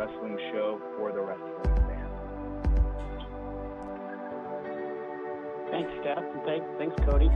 wrestling show for the wrestling fan. Thanks, Steph, and thanks, Cody.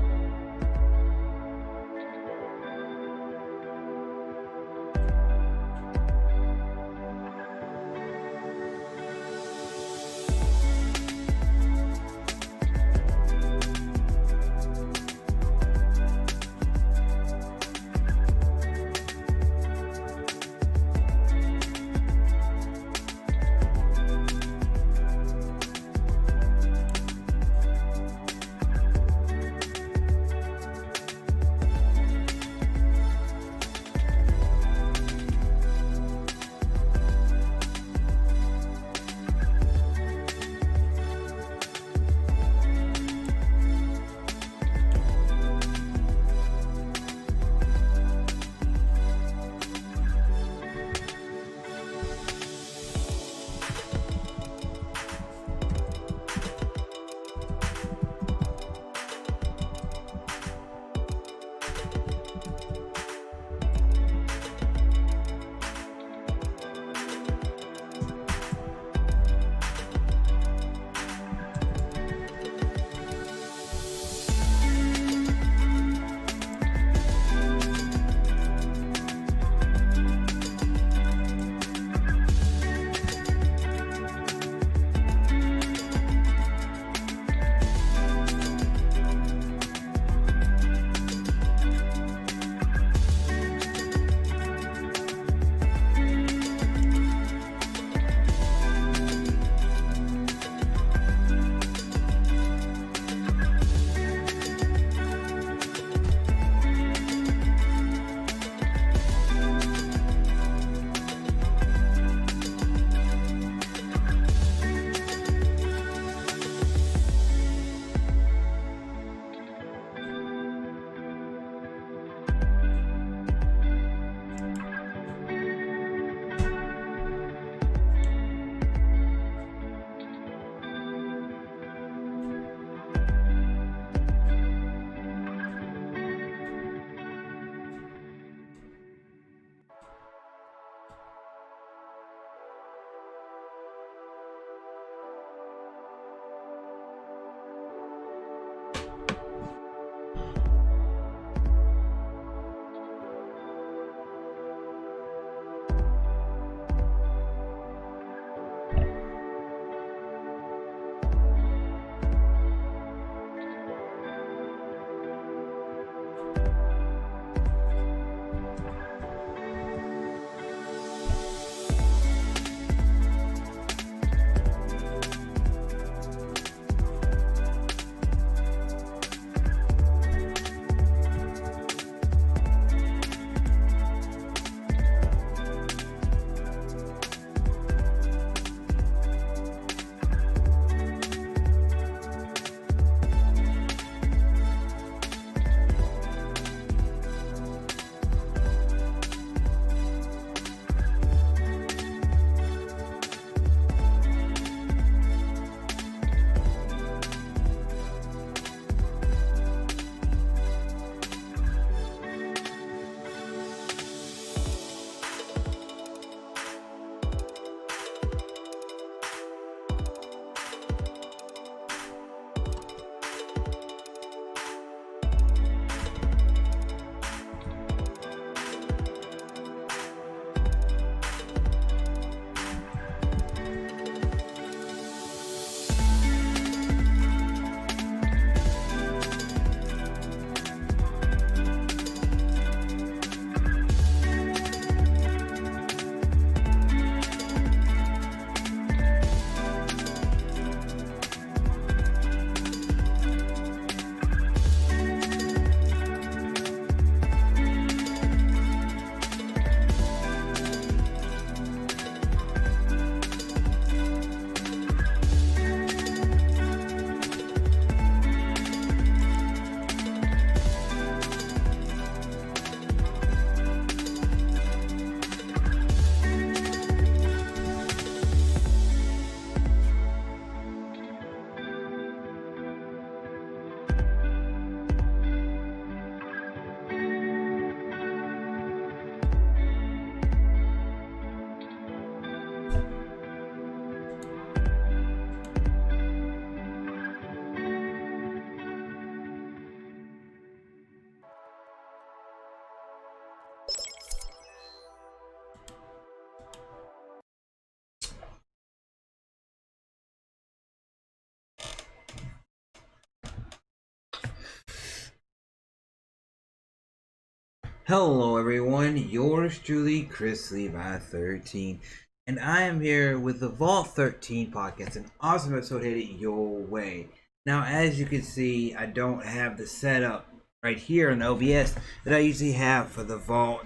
Hello everyone, yours truly, Chrislevi13, and I am here with the Vault 13 podcast, an awesome episode headed your way. Now, as you can see, I don't have the setup right here in the OBS that I usually have for the Vault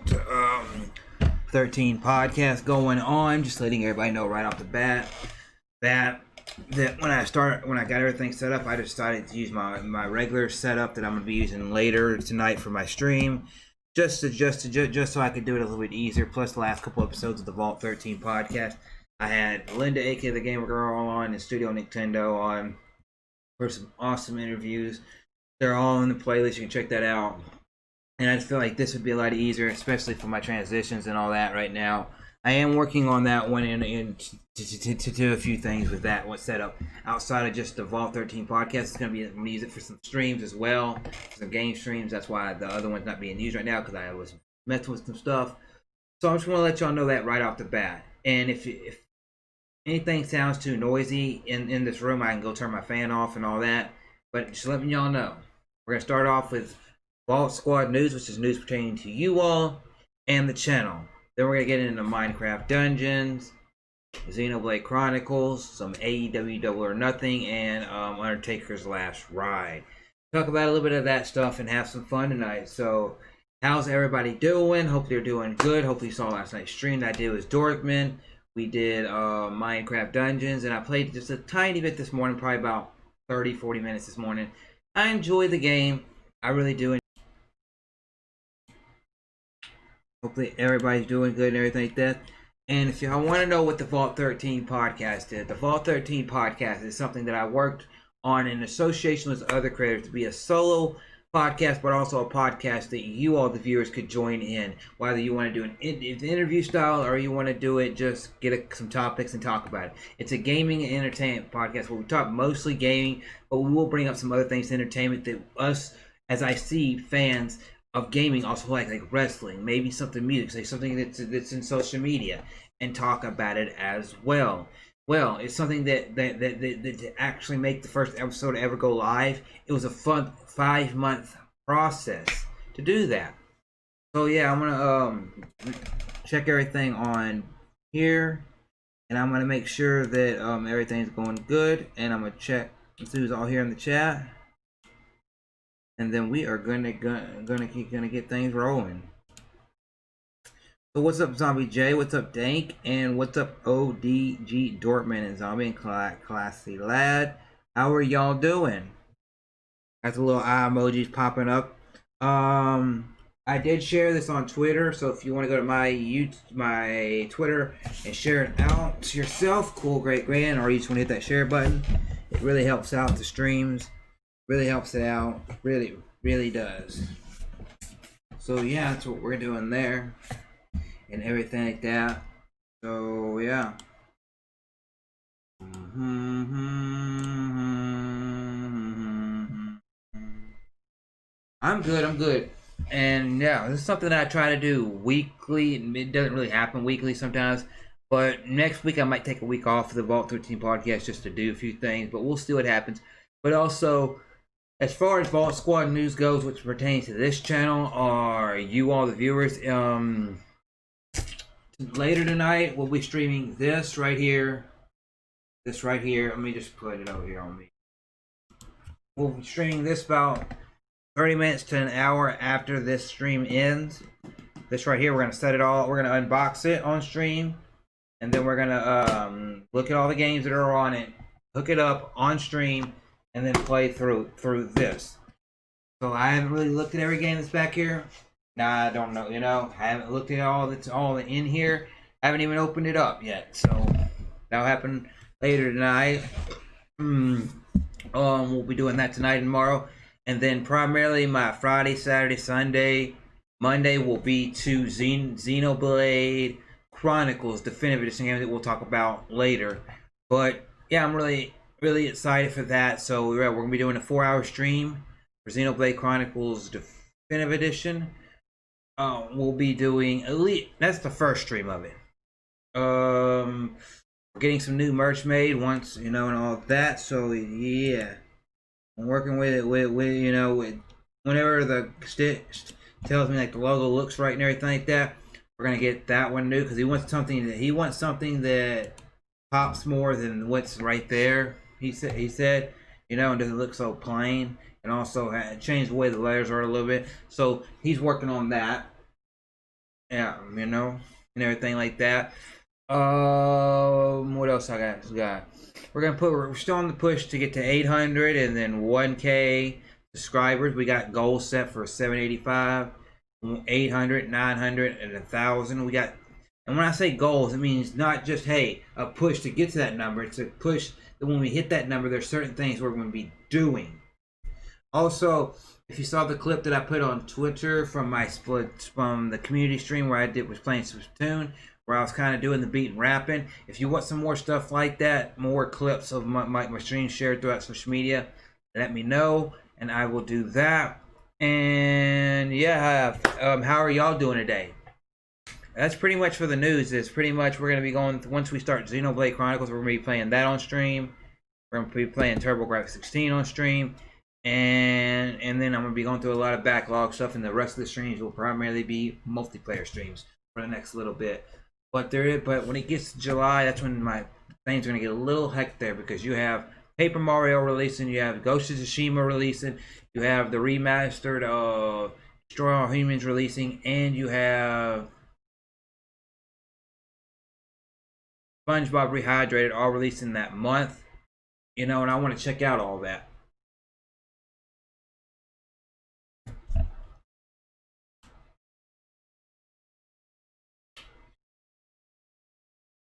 13 podcast going on. Just letting everybody know right off the bat that when I got everything set up, I decided to use my regular setup that I'm going to be using later tonight for my stream. Just so I could do it a little bit easier. Plus, the last couple episodes of the Vault 13 podcast, I had Linda, aka the Gamer Girl, on, and Studio Nintendo on for some awesome interviews. They're all in the playlist. You can check that out. And I just feel like this would be a lot easier, especially for my transitions and all that right now. I am working on that one to do a few things with that setup outside of just the Vault 13 podcast. I'm going to use it for some streams as well, some game streams. That's why the other one's not being used right now, because I was messing with some stuff. So I'm just going to let y'all know that right off the bat. And if anything sounds too noisy in this room, I can go turn my fan off and all that. But just letting y'all know, we're going to start off with Vault Squad News, which is news pertaining to you all and the channel. Then we're going to get into Minecraft Dungeons, XenoBlade Chronicles, some AEW Double or Nothing, and Undertaker's Last Ride. Talk about a little bit of that stuff and have some fun tonight. So, how's everybody doing? Hope they're doing good. Hopefully you saw last night's stream that I did with Dorkman. We did Minecraft Dungeons, and I played just a tiny bit this morning, probably about 30-40 minutes this morning. I enjoy the game. I really do. Hopefully everybody's doing good and everything like that. And if y'all want to know what the Vault 13 podcast is, the Vault 13 podcast is something that I worked on in association with other creators to be a solo podcast, but also a podcast that you all, the viewers, could join in. Whether you want to do an interview style or you want to do it, just get some topics and talk about it. It's a gaming and entertainment podcast where we talk mostly gaming, but we will bring up some other things, entertainment, that us, as I see, fans of gaming also like wrestling, maybe something music, say something that's in social media, and talk about it as well. Well, it's something that to actually make the first episode ever go live, it was a fun 5-month process to do that. So yeah, I'm gonna check everything on here, and I'm gonna make sure that everything's going good, and I'm gonna check and see who's all here in the chat. And then we are gonna get things rolling. So what's up, Zombie J? What's up, Dank? And what's up, ODG Dortmund and Zombie and Classy Lad? How are y'all doing? Got the little eye emojis popping up. I did share this on Twitter, so if you want to go to my Twitter and share it out yourself, cool, great, grand, or you just want to hit that share button, it really helps out the streams. Really helps it out. Really does. So yeah, that's what we're doing there. And everything like that. So yeah. I'm good. And yeah, this is something that I try to do weekly. It doesn't really happen weekly sometimes. But next week I might take a week off of the Vault 13 podcast just to do a few things. But we'll see what happens. But also, as far as Vault Squad news goes, which pertains to this channel, or you all the viewers, later tonight we'll be streaming this right here. Let me just put it over here on me. We'll be streaming this about 30 minutes to an hour after this stream ends. This right here, we're gonna set it all. We're gonna unbox it on stream, and then we're gonna look at all the games that are on it, hook it up on stream, and then play through this. So I haven't really looked at every game that's back here. Nah, I don't know, I haven't looked at all that's all in here. I haven't even opened it up yet. So that'll happen later tonight. We'll be doing that tonight and tomorrow. And then primarily my Friday, Saturday, Sunday, Monday will be to XenoBlade Chronicles Definitive Edition game that we'll talk about later. But yeah, I'm really excited for that. So we're going to be doing a 4-hour stream for XenoBlade Chronicles Definitive Edition. We'll be doing that's the first stream of it. We're getting some new merch made once, and all that. So yeah, I'm working with it with whenever the tells me like the logo looks right and everything like that. We're gonna get that one new because he wants something that pops more than what's right there. He said, you know, and doesn't look so plain, and also change the way the letters are a little bit. So he's working on that. Yeah, you know, and everything like that. What else I got? We're still on the push to get to 800 and then 1K subscribers. We got goals set for 785, 800, 900, and 1,000. We got, and when I say goals, it means not just a push to get to that number. It's a push that when we hit that number, there's certain things we're going to be doing. Also, if you saw the clip that I put on Twitter from the community stream where I was playing Splatoon, where I was kind of doing the beat and rapping. If you want some more stuff like that, more clips of my stream shared throughout social media, let me know and I will do that. And yeah, how are y'all doing today? That's pretty much for the news. It's pretty much we're going to be going, once we start XenoBlade Chronicles, we're going to be playing that on stream. We're going to be playing TurboGrafx-16 on stream. And then I'm going to be going through a lot of backlog stuff, and the rest of the streams will primarily be multiplayer streams for the next little bit. But when it gets to July, that's when my things are going to get a little hectic there, because you have Paper Mario releasing, you have Ghost of Tsushima releasing, you have the remastered Destroy All Humans releasing, and you have SpongeBob Rehydrated all releasing that month. You know, and I want to check out all that.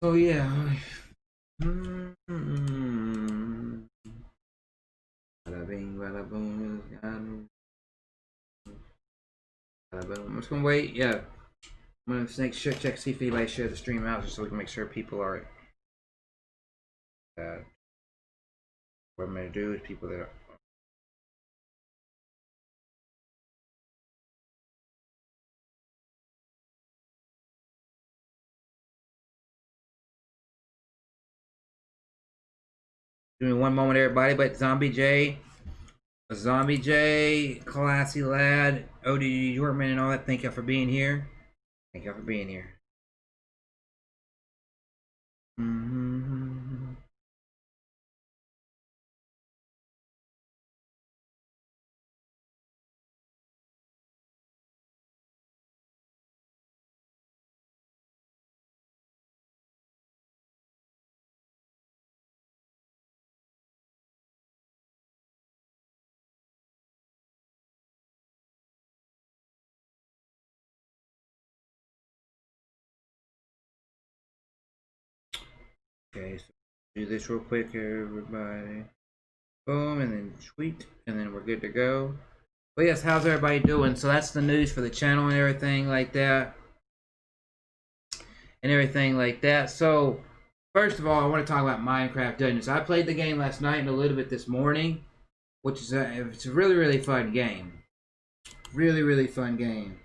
So yeah. Bada bing, bada boom. I'm just gonna wait. Yeah, I'm gonna make sure see if anybody share the stream out, just so we can make sure people are. What I'm gonna do is people that are. Give me one moment, everybody. But Zombie J, Classy Lad, OD Yorkman, and all that. Thank y'all for being here. Thank y'all for being here. Okay, so do this real quick, everybody. Boom, and then tweet, and then we're good to go. But yes, how's everybody doing? So that's the news for the channel and everything like that. So, first of all, I want to talk about Minecraft Dungeons. I played the game last night and a little bit this morning, which is it's a really, really fun game. Really, really fun game.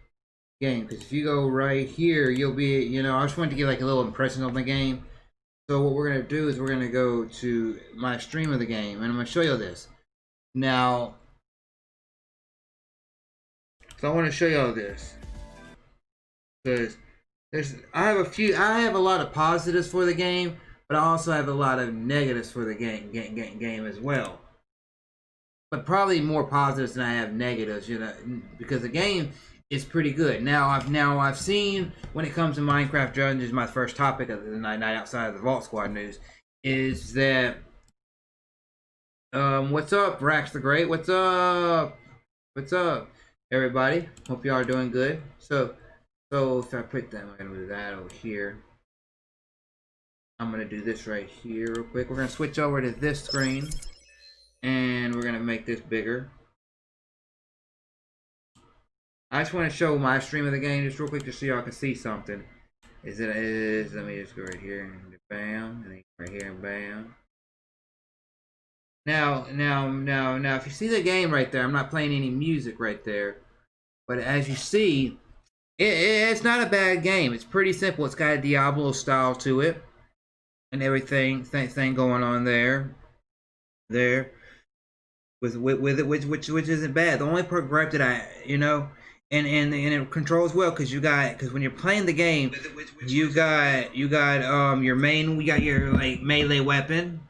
Because if you go right here, you'll be, you know, I just wanted to give like a little impression on the game. So what we're going to do is we're going to go to my stream of the game, and I'm going to show you this. Now, so I want to show y'all this. Because I have a lot of positives for the game, but I also have a lot of negatives for the game as well. But probably more positives than I have negatives, you know, because the game is pretty good. Now I've seen, when it comes to Minecraft Dungeons, my first topic of the night outside of the Vault Squad news is that what's up, Rax the Great? What's up, everybody? Hope y'all are doing good. So if I put that, I'm gonna move that over here. I'm gonna do this right here real quick. We're gonna switch over to this screen, and we're gonna make this bigger. I just want to show my stream of the game just real quick, just so y'all can see something. Let me just go right here and bam, and then right here and bam. Now, if you see the game right there, I'm not playing any music right there, but as you see, it's not a bad game. It's pretty simple. It's got a Diablo style to it, and everything thing going on there. With it, which isn't bad. The only gripe that and it controls well because when you're playing the game, you got your main, you got your like melee weapon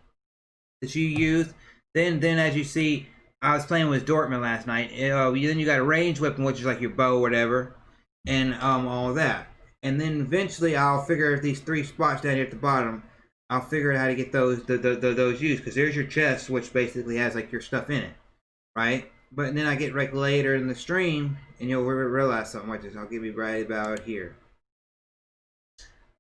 that you use. Then as you see, I was playing with Dortmund last night. Then you got a ranged weapon, which is like your bow or whatever, and all that. And then eventually I'll figure out these 3 spots down here at the bottom. I'll figure out how to get those those used, because there's your chest, which basically has like your stuff in it, right? But then I get like later in the stream, and you'll realize something like this. I'll give you right about here.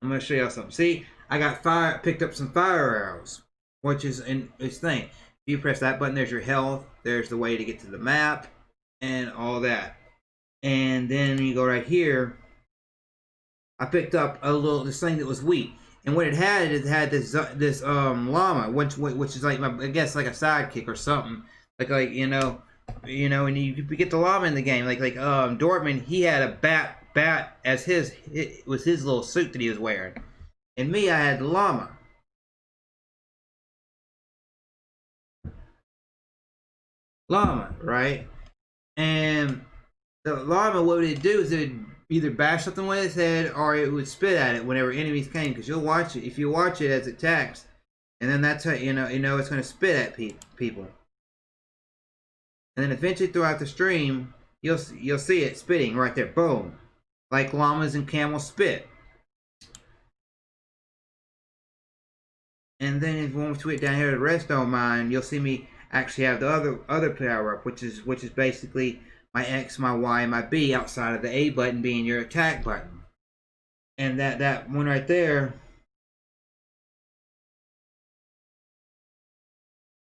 I'm gonna show y'all something. See, I got picked up some fire arrows, which is in its thing. If you press that button, there's your health. There's the way to get to the map, and all that. And then you go right here. I picked up this thing that was weak. And what it had this llama, which is like, I guess like a sidekick or something, like you know, and you get the llama in the game, like Dortmund, he had a bat as it was his little suit that he was wearing, and me, I had the llama. Right? And the llama, what would it do is it would either bash something with its head, or it would spit at it whenever enemies came. Because you'll watch it, if you watch it as it attacks, and then that's how you know it's going to spit at people. And then eventually throughout the stream, you'll see it spitting right there, boom, like llamas and camels spit. And then if you want to it down here at the redstone mine, you'll see me actually have the other power up, which is basically my X, my Y, and my B outside of the A button being your attack button. And that one right there.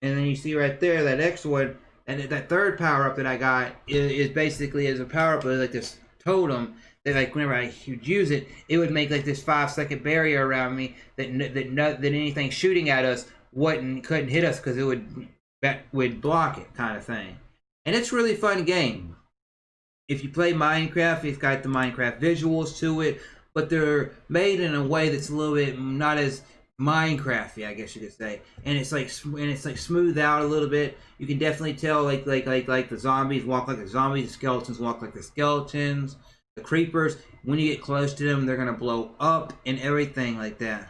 And then you see right there that X one, and that third power up that I got is basically as a power up like this totem that like whenever I would use it, it would make like this 5-second barrier around me that anything shooting at us couldn't hit us because it would block it, kind of thing. And it's a really fun game. If you play Minecraft, it's got the Minecraft visuals to it, but they're made in a way that's a little bit not as Minecrafty, I guess you could say. And it's like smoothed out a little bit. You can definitely tell like the zombies walk like the zombies, the skeletons walk like the skeletons, the creepers. When you get close to them, they're gonna blow up and everything like that.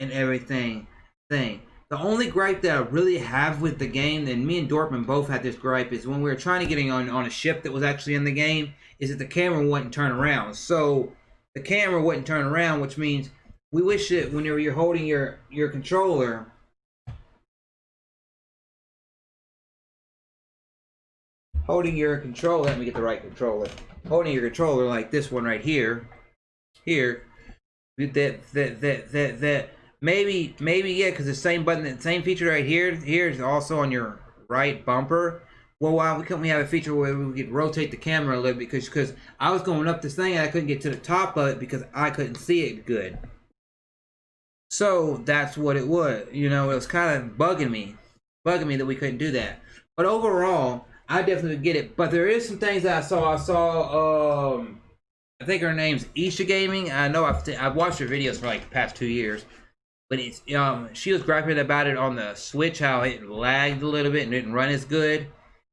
And everything. The only gripe that I really have with the game, and me and Dortmund both had this gripe, is when we were trying to get on a ship that was actually in the game, is that the camera wouldn't turn around. So the camera wouldn't turn around, which means we wish that whenever you're holding your controller, let me get the right controller. Holding your controller like this one right here, that maybe yeah, because the same button, the same feature right here is also on your right bumper. Well, why couldn't we have a feature where we could rotate the camera a little bit? Because I was going up this thing and I couldn't get to the top of it because I couldn't see it good. So that's what it was. You know, it was kind of bugging me that we couldn't do that. But overall, I definitely get it. But there is some things that I saw. I think her name's Isha Gaming. I know I've watched her videos for like the past 2 years. But it's she was griping about it on the Switch, how it lagged a little bit and didn't run as good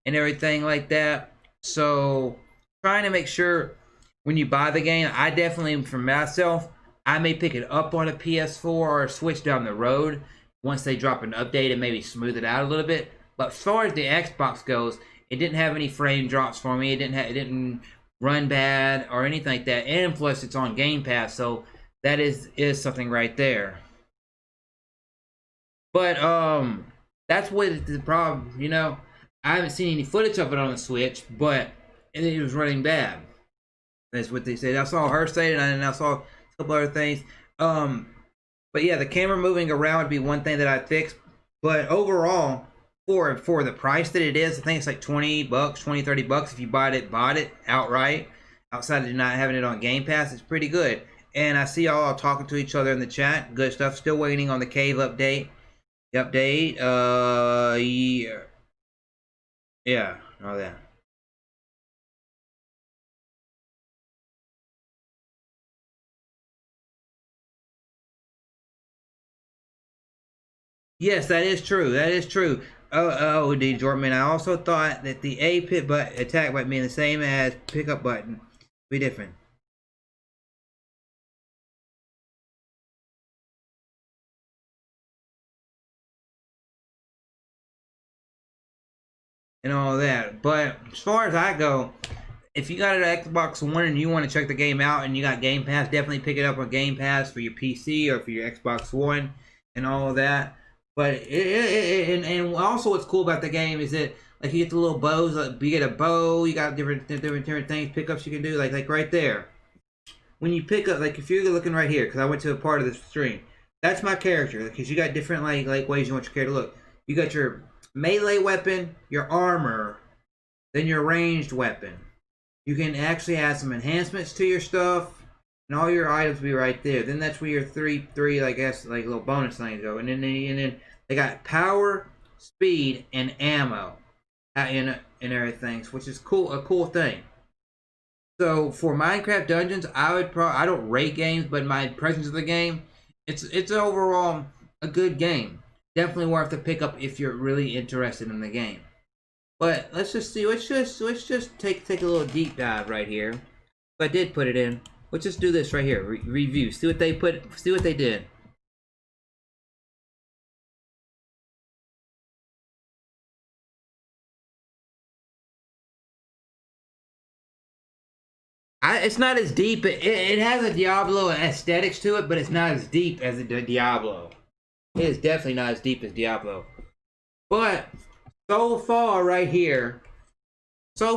and everything like that. So trying to make sure when you buy the game, I definitely, for myself, I may pick it up on a PS4 or a Switch down the road once they drop an update and maybe smooth it out a little bit. But as far as the Xbox goes, it didn't have any frame drops for me. It didn't run bad or anything like that. And plus, it's on Game Pass, so that is something right there. But that's what the problem. You know, I haven't seen any footage of it on the Switch, but it was running bad. That's what they said. I saw her say it, and I saw a couple other things. But yeah, the camera moving around would be one thing that I'd fix. But overall, for the price that it is, I think it's like $20, $30 if you bought it outright. Outside of not having it on Game Pass, it's pretty good. And I see y'all talking to each other in the chat. Good stuff. Still waiting on the cave update. Yeah, all that. Yes, that is true. D Jordan. I also thought that the A pit but attack button being the same as pickup button be different. And all that. But as far as I go, if you got an Xbox One and you want to check the game out and you got Game Pass, definitely pick it up on Game Pass for your PC or for your Xbox One and all of that. But and also what's cool about the game is that like you get the little bows, like you get a bow, you got different things, pickups you can do, like right there. When you pick up, like if you're looking right here, because I went to a part of the stream, that's my character. Because you got different like ways you want your character to look. You got your melee weapon, your armor, then your ranged weapon. You can actually add some enhancements to your stuff, and all your items will be right there. Then that's where your three, I guess, like little bonus things go. And then they got power, speed, and ammo, and everything, which is cool, a cool thing. So for Minecraft Dungeons, I don't rate games, but my impressions of the game, it's overall a good game. Definitely worth to pick up if you're really interested in the game. But let's just see. Let's just take a little deep dive right here. If I did put it in, let's just do this right here. Review. See what they put. See what they did. It's not as deep. It has a Diablo aesthetics to it, but it's not as deep as the Diablo. It is definitely not as deep as Diablo. But so far right here, if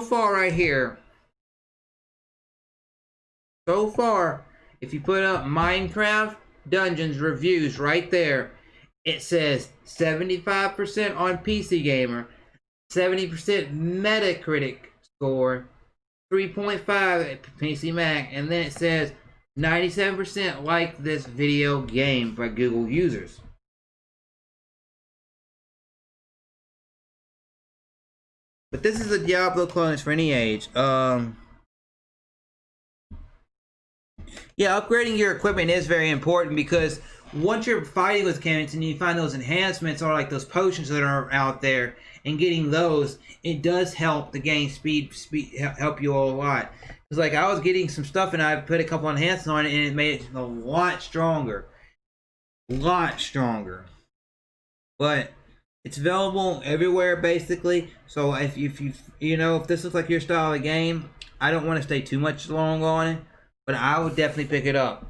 you put up Minecraft Dungeons reviews right there, it says 75% on PC Gamer, 70% Metacritic score, 3.5 PC Mac, and then it says 97% like this video game by Google users. But this is a Diablo clone. It's for any age. Yeah, upgrading your equipment is very important because once you're fighting with cannons and you find those enhancements or like those potions that are out there and getting those, it does help the game speed help you a lot. It's like I was getting some stuff and I put a couple enhancements on it and it made it a lot stronger. But it's available everywhere basically. So if if this looks like your style of game, I don't want to stay too much long on it, but I would definitely pick it up.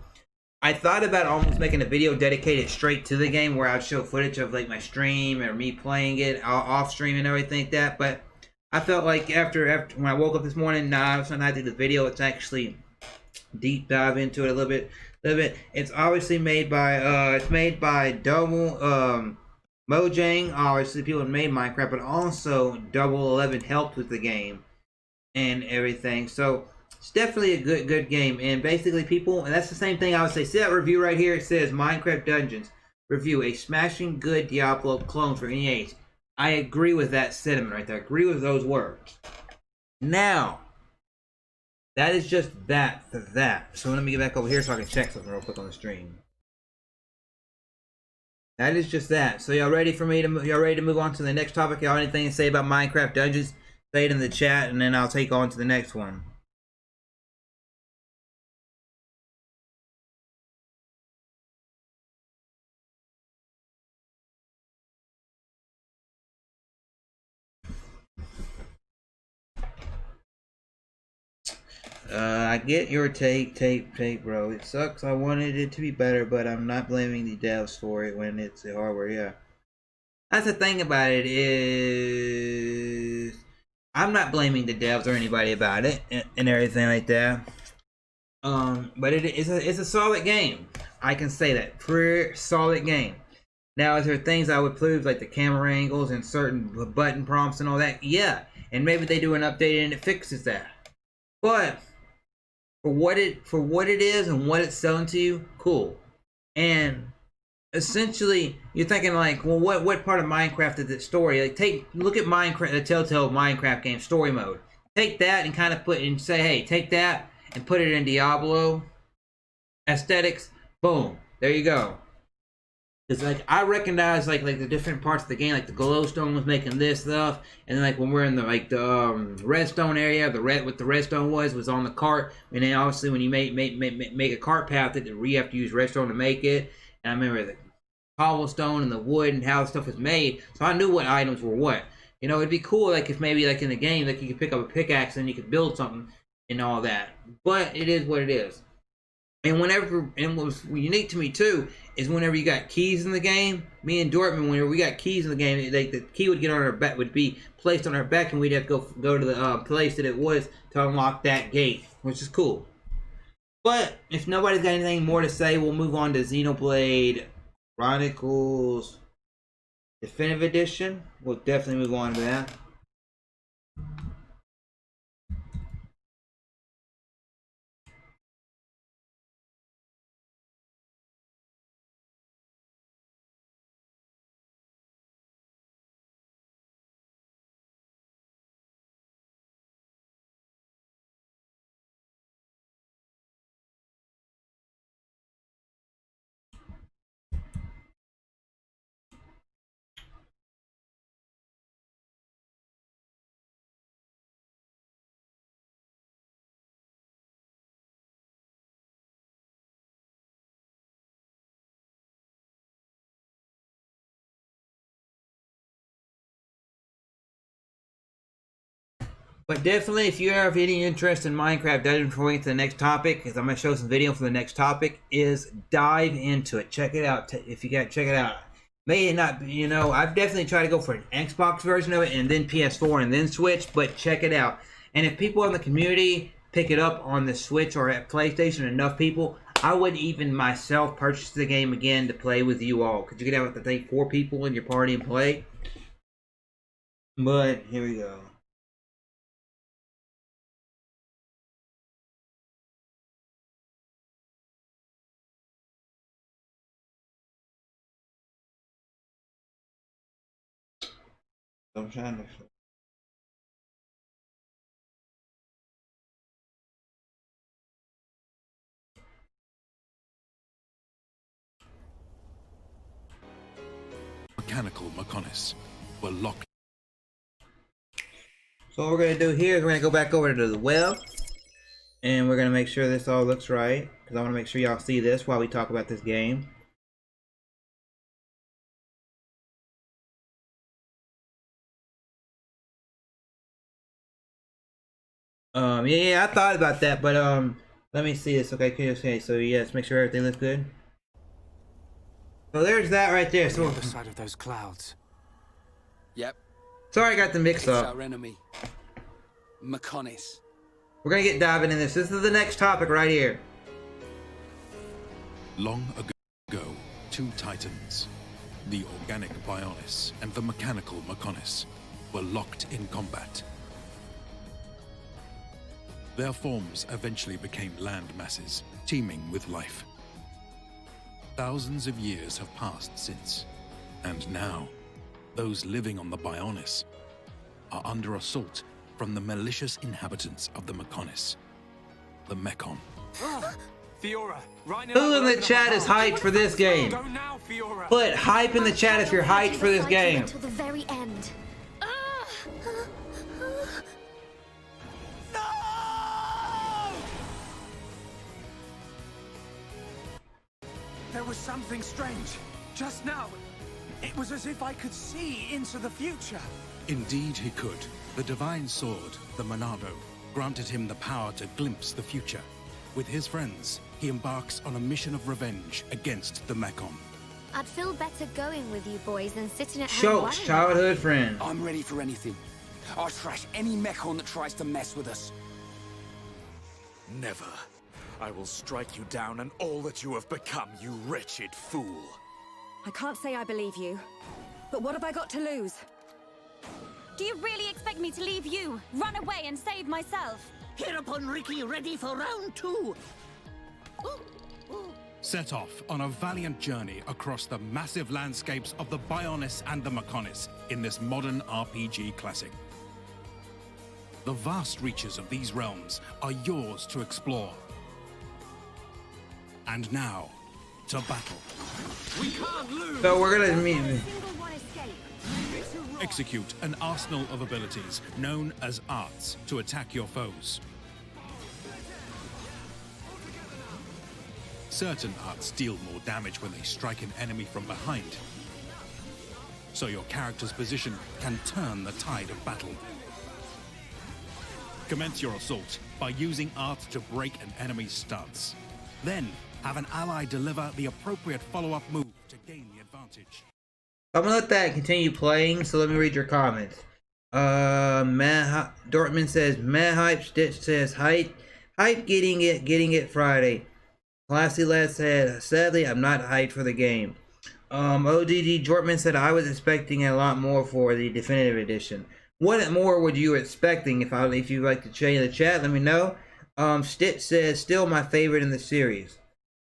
I thought about almost making a video dedicated straight to the game where I'd show footage of like my stream or me playing it off stream and everything like that, but I felt like after when I woke up this morning, I was gonna do the video. It's actually deep dive into it a little bit. It's obviously made by Double Mojang. Obviously, people have made Minecraft, but also Double 11 helped with the game and everything. So it's definitely a good game. And basically, people, and that's the same thing I would say. See that review right here? It says Minecraft Dungeons review, a smashing good Diablo clone for any age. I agree with that sentiment right there. I agree with those words. Now, that is just that for that. So let me get back over here so I can check something real quick on the stream. That is just that. So y'all ready for me to move on to the next topic? Y'all anything to say about Minecraft Dungeons? Say it in the chat, and then I'll take on to the next one. I get your take, bro. It sucks. I wanted it to be better, but I'm not blaming the devs for it when it's the hardware. Yeah, that's the thing about it is I'm not blaming the devs or anybody about it and everything like that. But it's a solid game. I can say that, pretty solid game. Now, is there things I would improve like the camera angles and certain button prompts and all that? Yeah, and maybe they do an update and it fixes that. But for what it is and what it's selling to you, cool. And essentially, you're thinking like, well, what part of Minecraft is it story? Like, look at Minecraft, the Telltale Minecraft game story mode. Take that and kind of say, hey, take that and put it in Diablo aesthetics. Boom, there you go. Because like I recognize like the different parts of the game, like the glowstone was making this stuff, and then like when we're in the redstone area, the redstone was on the cart, and then obviously when you make a cart path, you have to use redstone to make it. And I remember the cobblestone and the wood and how the stuff was made, so I knew what items were what. You know, it'd be cool like if maybe like in the game like you could pick up a pickaxe and you could build something and all that. But it is what it is. And what was unique to me too is whenever you got keys in the game, me and Dortmund, whenever we got keys in the game, like the key would get on our back, would be placed on our back, and we'd have to go to the place that it was to unlock that gate, which is cool. But if nobody's got anything more to say, we'll move on to XenoBlade Chronicles Definitive Edition. We'll definitely move on to that. But definitely, if you have any interest in Minecraft, don't forget to the next topic, because I'm going to show some video for the next topic, is dive into it. Check it out. If you got, check it out. May not, you know, I've definitely tried to go for an Xbox version of it, and then PS4, and then Switch, but check it out. And if people in the community pick it up on the Switch or at PlayStation, enough people, I would even myself purchase the game again to play with you all. Because you could have, I think, 4 people in your party and play. But, here we go. I'm trying to... Mechanical Mechonis were locked. So what we're going to do here is we're going to go back over to the web. And we're going to make sure this all looks right. Because I want to make sure y'all see this while we talk about this game. Yeah, I thought about that, but let me see this. Okay, so yeah, let's make sure everything looks good. So there's that right there. So the other side of those clouds. Yep. Sorry, I got the mix It's up. our enemy, Mechonis. We're gonna get diving in this. This is the next topic right here. Long ago, 2 titans, the organic Bionis and the mechanical Mechonis, were locked in combat. Their forms eventually became land masses, teeming with life. Thousands of years have passed since, and now, those living on the Bionis are under assault from the malicious inhabitants of the Mechonis, the Mechon. Fiora, right now. Who in the chat is hyped for this game? Go now, Fiora. Put hype in the chat if you're hyped for this game. Until the very end. There was something strange. Just now, it was as if I could see into the future. Indeed he could. The divine sword, the Monado, granted him the power to glimpse the future. With his friends, he embarks on a mission of revenge against the Mechon. I'd feel better going with you boys than sitting at home Schultz, worrying. childhood friend. I'm ready for anything. I'll trash any Mechon that tries to mess with us. Never. I will strike you down and all that you have become, you wretched fool. I can't say I believe you, but what have I got to lose? Do you really expect me to leave you, run away and save myself? Hereupon Ricky ready for round 2. Set off on a valiant journey across the massive landscapes of the Bionis and the Mechonis in this modern RPG classic. The vast reaches of these realms are yours to explore. And now, to battle. We can't lose. So we're gonna meet. Execute an arsenal of abilities known as arts to attack your foes. Certain arts deal more damage when they strike an enemy from behind, so your character's position can turn the tide of battle. Commence your assault by using arts to break an enemy's stance. Then, have an ally deliver the appropriate follow-up move to gain the advantage. I'm gonna let that continue playing, so let me read your comments. Dortmund says, Mad Hype. Stitch says, Hype, getting it Friday. Classy Lad said, sadly, I'm not hyped for the game. ODG Dortmund said, I was expecting a lot more for the definitive edition. What more would you expecting? If you'd like to change the chat, let me know. Stitch says, still my favorite in the series.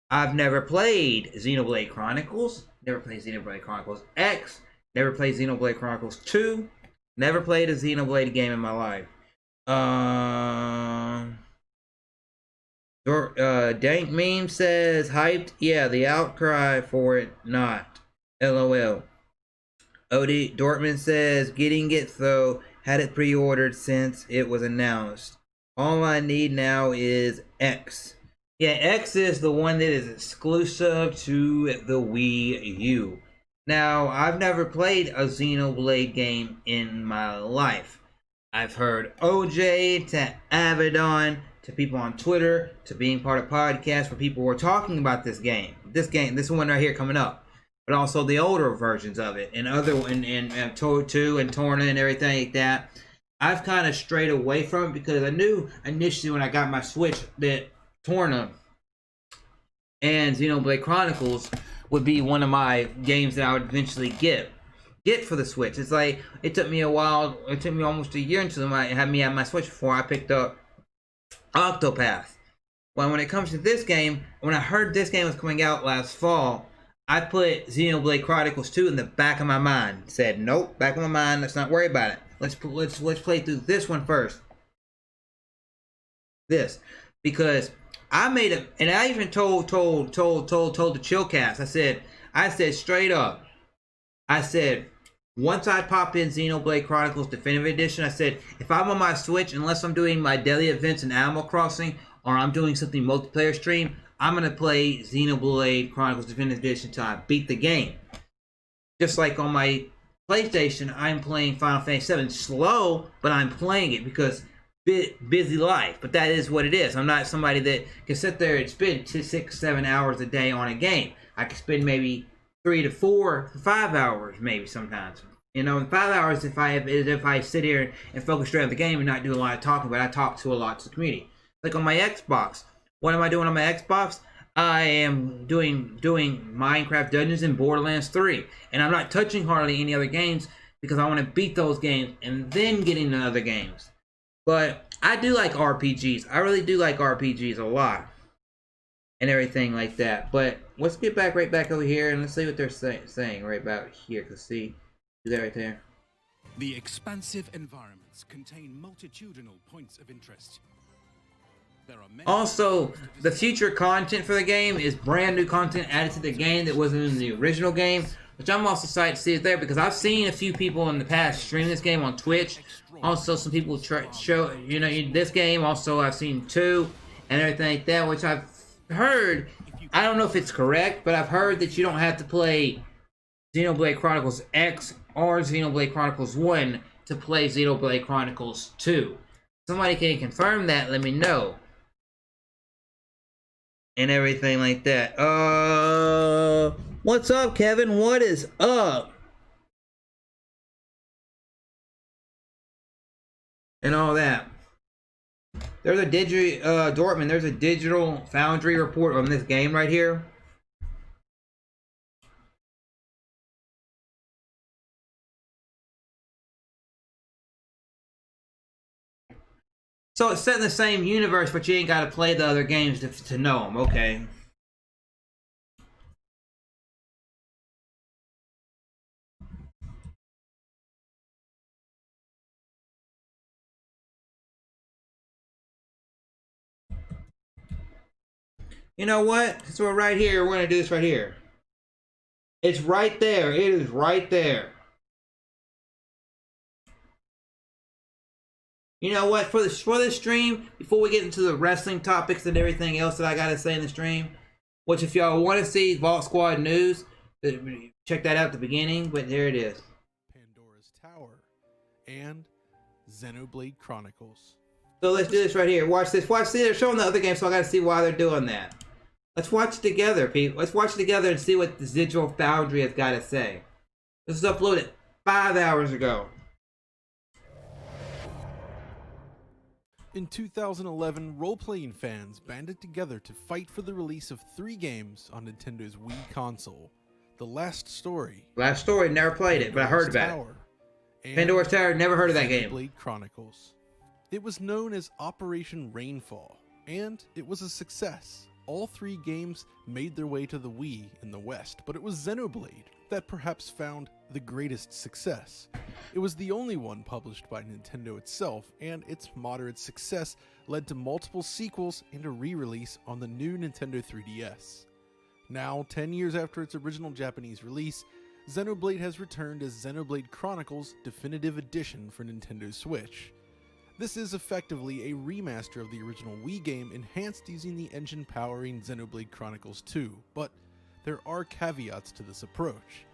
I've never played XenoBlade Chronicles. Never played XenoBlade Chronicles X. Never played XenoBlade Chronicles 2. Never played a XenoBlade game in my life. Dank Meme says, hyped. Yeah, the outcry for it, not. LOL. OD Dortmund says, getting it though. Had it pre-ordered since it was announced. All I need now is X. Yeah, X is the one that is exclusive to the Wii U. Now, I've never played a XenoBlade game in my life. I've heard OJ to Avedon to people on Twitter to being part of podcasts where people were talking about this game. This one right here coming up. But also the older versions of it and Two and Torna and everything like that. I've kind of strayed away from it because I knew initially when I got my Switch that Torna and XenoBlade Chronicles would be one of my games that I would eventually get for the Switch. It's like it took me a while. It took me almost a year until I had me at my Switch before I picked up Octopath. Well, when it comes to this game, when I heard this game was coming out last fall, I put XenoBlade Chronicles 2 in the back of my mind. Said, nope, back of my mind. Let's not worry about it. Let's play through this one first. This, because I made it, and I even told the Chillcast. I said straight up. I said, once I pop in XenoBlade Chronicles Definitive Edition, I said, if I'm on my Switch, unless I'm doing my daily events in Animal Crossing, or I'm doing something multiplayer stream, I'm going to play XenoBlade Chronicles Definitive Edition until I beat the game. Just like on my PlayStation, I'm playing Final Fantasy VII slow, but I'm playing it because busy life. But that is what it is. I'm not somebody that can sit there and spend 6, 7 hours a day on a game. I can spend maybe 3 to 4 to 5 hours, maybe sometimes. You know, in 5 hours, if I sit here and focus straight on the game and not do a lot of talking, but I talk to a lot to the community. Like on my Xbox. What am I doing on my Xbox? I am doing Minecraft Dungeons and Borderlands 3. And I'm not touching hardly any other games because I want to beat those games and then get into other games. But I do like RPGs. I really do like RPGs a lot. And everything like that. But let's get right back over here and let's see what they're saying right about here. Cause see that right there. The expansive environments contain multitudinal points of interest. Also, the future content for the game is brand new content added to the game that wasn't in the original game, which I'm also excited to see it there because I've seen a few people in the past stream this game on Twitch. Also, some people show, you know, this game. Also, I've seen 2 and everything like that, which I've heard. I don't know if it's correct, but I've heard that you don't have to play XenoBlade Chronicles X or XenoBlade Chronicles 1 to play XenoBlade Chronicles 2. Somebody can confirm that, let me know. And everything like that. What's up, Kevin? What is up? And all that. There's a Dortmund, there's a digital foundry report on this game right here. So it's set in the same universe, but you ain't got to play the other games to know them, okay? You know what? So we're right here. We're gonna do this right here. It's right there. It is right there. You know what? For this stream, before we get into the wrestling topics and everything else that I gotta say in the stream, which if y'all want to see Vault Squad news, check that out at the beginning. But there it is. Pandora's Tower and XenoBlade Chronicles. So let's do this right here. Watch this. Watch. See, they're showing the other game, so I gotta see why they're doing that. Let's watch it together, people. Let's watch it together and see what the Digital Foundry has got to say. This was uploaded 5 hours ago. In 2011, role-playing fans banded together to fight for the release of 3 games on Nintendo's Wii console. The Last Story. Last Story, never played it, but I heard about it. Pandora's Tower, never heard of that game. XenoBlade Chronicles. It was known as Operation Rainfall, and it was a success. All 3 games made their way to the Wii in the West, but it was XenoBlade that perhaps found the greatest success. It was the only one published by Nintendo itself, and its moderate success led to multiple sequels and a re-release on the new Nintendo 3DS. Now, 10 years after its original Japanese release, XenoBlade has returned as XenoBlade Chronicles Definitive Edition for Nintendo Switch. This is effectively a remaster of the original Wii game enhanced using the engine powering XenoBlade Chronicles 2, but there are caveats to this approach.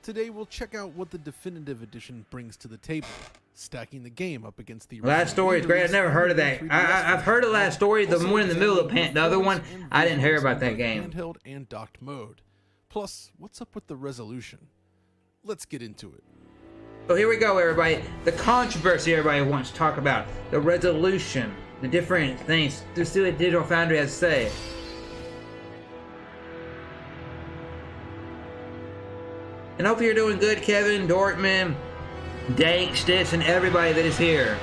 Today we'll check out what the Definitive Edition brings to the table, stacking the game up against the Last Story is great. I've never heard of that. I've heard of Last Story, the one in the middle of the other one. I didn't hear about that game. Handheld and docked mode. Plus, what's up with the resolution? Let's get into it. So here we go, everybody. The controversy everybody wants to talk about. The resolution. The different things. To see what Digital Foundry has to say. And hope you're doing good, Kevin, Dortmund, Dank, Stitch, and everybody that is here.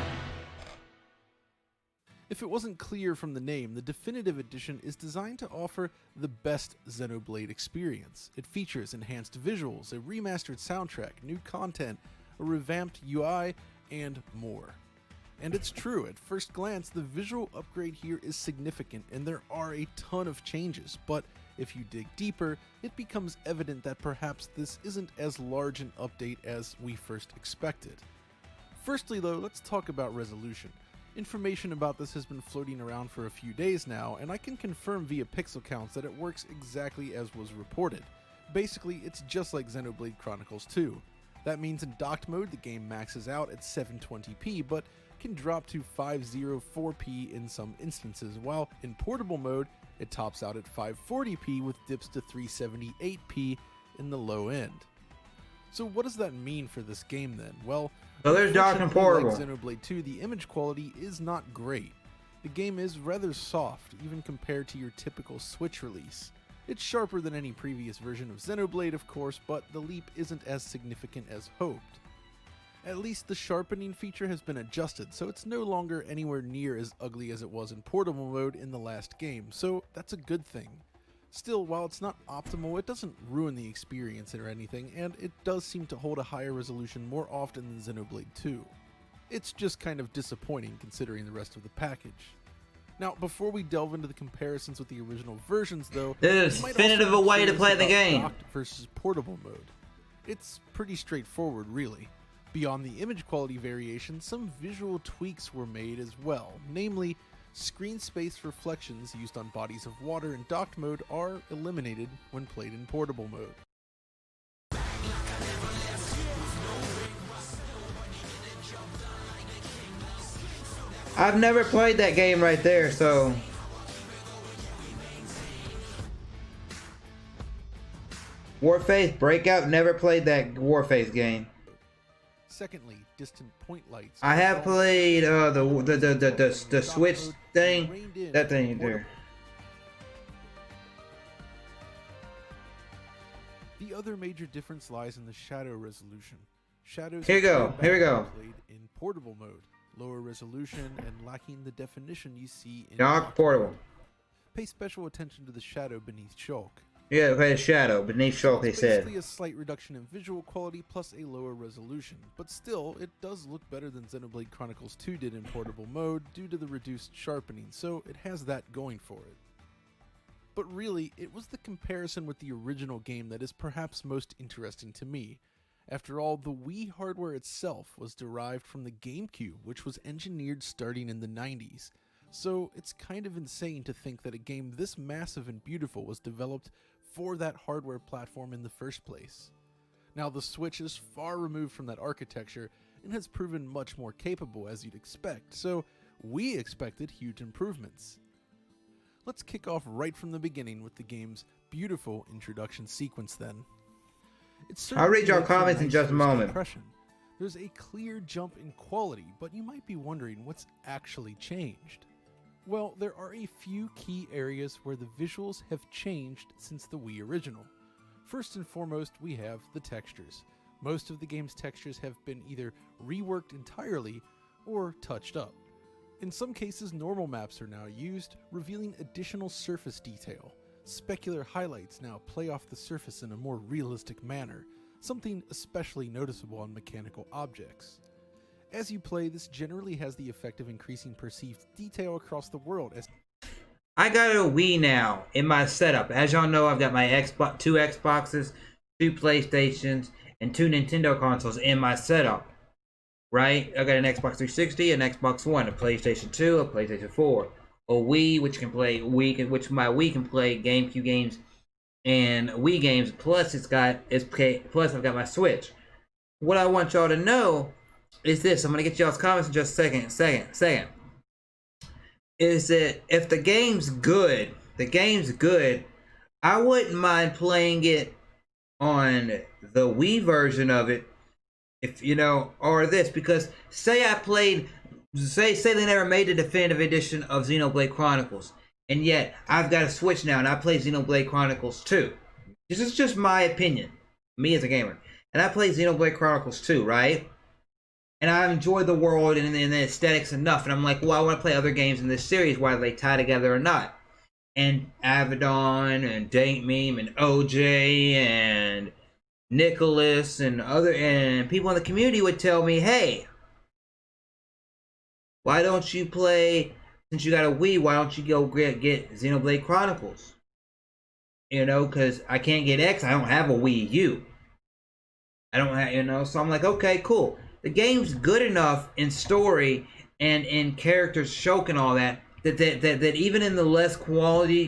If it wasn't clear from the name, the Definitive Edition is designed to offer the best XenoBlade experience. It features enhanced visuals, a remastered soundtrack, new content, a revamped UI, and more. And it's true, at first glance, the visual upgrade here is significant and there are a ton of changes, but if you dig deeper, it becomes evident that perhaps this isn't as large an update as we first expected. Firstly though, let's talk about resolution. Information about this has been floating around for a few days now, and I can confirm via pixel counts that it works exactly as was reported. Basically, it's just like XenoBlade Chronicles 2. That means in docked mode the game maxes out at 720p, but can drop to 504p in some instances, while in portable mode it tops out at 540p with dips to 378p in the low end. So what does that mean for this game then? Well, there's docked and portable. Like XenoBlade 2, the image quality is not great. The game is rather soft, even compared to your typical Switch release. It's sharper than any previous version of XenoBlade, of course, but the leap isn't as significant as hoped. At least the sharpening feature has been adjusted, so it's no longer anywhere near as ugly as it was in portable mode in the last game, so that's a good thing. Still, while it's not optimal, it doesn't ruin the experience or anything, and it does seem to hold a higher resolution more often than XenoBlade 2. It's just kind of disappointing considering the rest of the package. Now, before we delve into the comparisons with the original versions, though, there's a definitive way to play the game docked versus portable mode. It's pretty straightforward, really. Beyond the image quality variation, some visual tweaks were made as well, namely, screen space reflections used on bodies of water in docked mode are eliminated when played in portable mode. I've never played that game right there, so... Warface Breakout, never played that Warface game. Secondly, distant point lights. I have played the Switch thing. That thing there. The other major difference lies in the shadow resolution. Shadows here we go. In portable mode, lower resolution and lacking the definition you see in docked portable. Pay special attention to the shadow beneath Shulk. Yeah, okay, shadow beneath Shulk, he said. Basically a slight reduction in visual quality plus a lower resolution, but still, it does look better than XenoBlade Chronicles 2 did in portable mode due to the reduced sharpening, so it has that going for it. But really, it was the comparison with the original game that is perhaps most interesting to me. After all, the Wii hardware itself was derived from the GameCube, which was engineered starting in the 90s. So it's kind of insane to think that a game this massive and beautiful was developed for that hardware platform in the first place. Now, the Switch is far removed from that architecture and has proven much more capable, as you'd expect, so we expected huge improvements. Let's kick off right from the beginning with the game's beautiful introduction sequence then. I'll read your comments in just a moment. There's a clear jump in quality, but you might be wondering what's actually changed. Well, there are a few key areas where the visuals have changed since the Wii original. First and foremost, we have the textures. Most of the game's textures have been either reworked entirely or touched up. In some cases, normal maps are now used, revealing additional surface detail. Specular highlights now play off the surface in a more realistic manner, something especially noticeable on mechanical objects. As you play, this generally has the effect of increasing perceived detail across the world. I got a Wii now in my setup. As y'all know, I've got my Xbox, 2 Xboxes, 2 PlayStations, and 2 Nintendo consoles in my setup. Right? I got an Xbox 360, an Xbox One, a PlayStation 2, a PlayStation 4, a Wii, which my Wii can play GameCube games and Wii games. Plus, plus I've got my Switch. What I want y'all to know is this. I'm gonna get y'all's comments in just a second. Is that if the game's good, I wouldn't mind playing it on the Wii version of it, if you know, or this, because say they never made the definitive edition of XenoBlade Chronicles, and yet I've got a Switch now and I play XenoBlade Chronicles 2. This is just my opinion, me as a gamer, and I play XenoBlade Chronicles 2, right? And I enjoy the world and the aesthetics enough, and I'm like, well, I want to play other games in this series, whether they tie together or not. And Avedon and Dank Meme and OJ and Nicholas and people in the community would tell me, hey, why don't you play, since you got a Wii, why don't you go get XenoBlade Chronicles? You know, because I can't get X, I don't have a Wii U. I don't have, you know, so I'm like, okay, cool. The game's good enough in story and in characters shock and all that even in the less quality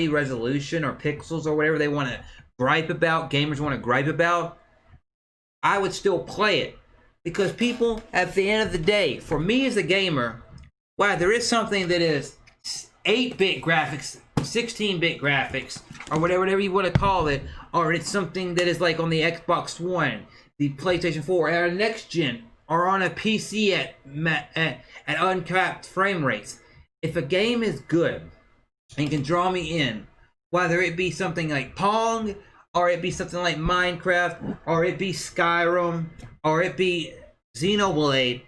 resolution or pixels or whatever they want to gripe about, gamers want to gripe about, I would still play it. Because people, at the end of the day, for me as a gamer, wow, there is something that is 8-bit graphics, 16-bit graphics, or whatever you want to call it, or it's something that is like on the Xbox One, the PlayStation 4, or next gen, or on a PC at uncapped frame rates. If a game is good and can draw me in, whether it be something like Pong, or it be something like Minecraft, or it be Skyrim, or it be XenoBlade,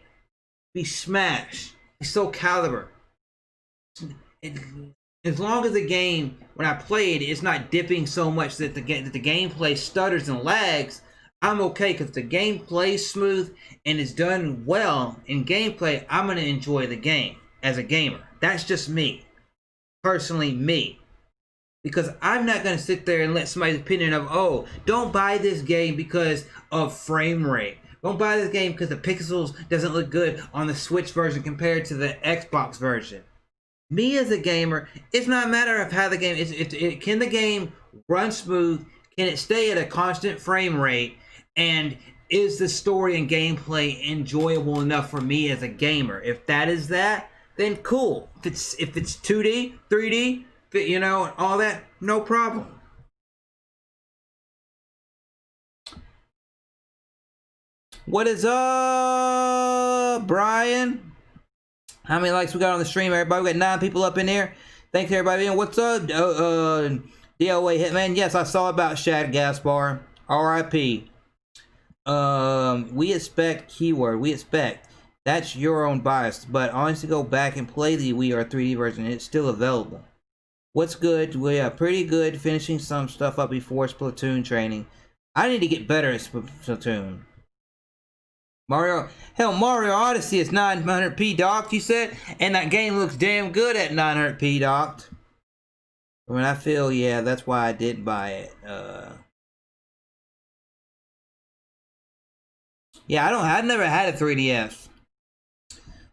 be Smash, be Soul Calibur. As long as the game, when I play it, it's not dipping so much that the gameplay stutters and lags, I'm okay, because the game plays smooth and is done well in gameplay. I'm going to enjoy the game as a gamer. That's just me. Personally, me. Because I'm not going to sit there and let somebody's opinion of, oh, don't buy this game because of frame rate. Don't buy this game because the pixels doesn't look good on the Switch version compared to the Xbox version. Me as a gamer, it's not a matter of how the game is. Can the game run smooth? Can it stay at a constant frame rate? And is the story and gameplay enjoyable enough for me as a gamer? If that is that, then cool. If it's 2D, 3D, you know, all that, no problem. What is up, Brian? How many likes we got on the stream, everybody? We got 9 people up in here. Thanks, everybody. And what's up, DOA Hitman? Yes, I saw about Shad Gaspar. R.I.P. We expect keyword. We expect. That's your own bias. But honestly, go back and play the Wii or 3D version. It's still available. What's good? We are pretty good finishing some stuff up before Splatoon training. I need to get better at Splatoon. Mario Odyssey is 900p docked, you said? And that game looks damn good at 900p docked. I mean, I feel, yeah, that's why I didn't buy it. Yeah, I've never had a 3DS.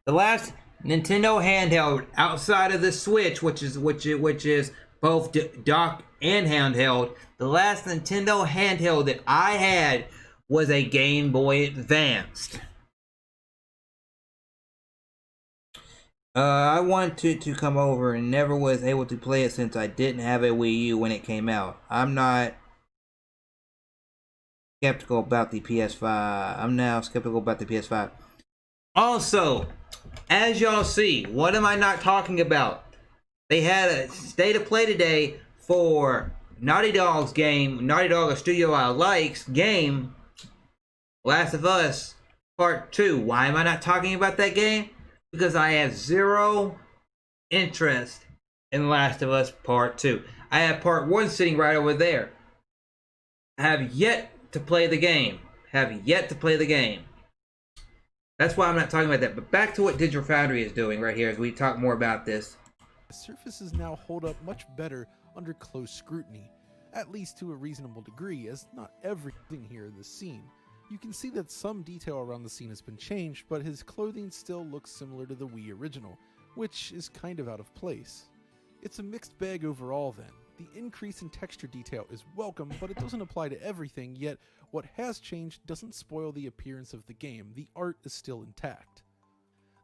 The last Nintendo handheld outside of the Switch, which is both dock and handheld, the last Nintendo handheld that I had was a Game Boy Advanced. I wanted to come over and never was able to play it since I didn't have a Wii U when it came out. I'm not skeptical about the PS5. I'm now skeptical about the PS5. Also, as y'all see, what am I not talking about? They had a state of play today for Naughty Dog's game, Naughty Dog, a studio I likes game, Last of Us Part 2. Why am I not talking about that game? Because I have zero interest in Last of Us Part 2. I have Part 1 sitting right over there. I have yet to play the game. That's why I'm not talking about that. But back to what Digital Foundry is doing right here as we talk more about this. Surfaces now hold up much better under close scrutiny, at least to a reasonable degree, as not everything here in the scene. You can see that some detail around the scene has been changed, but his clothing still looks similar to the Wii original, which is kind of out of place. It's a mixed bag overall then. The increase in texture detail is welcome, but it doesn't apply to everything, yet what has changed doesn't spoil the appearance of the game. The art is still intact.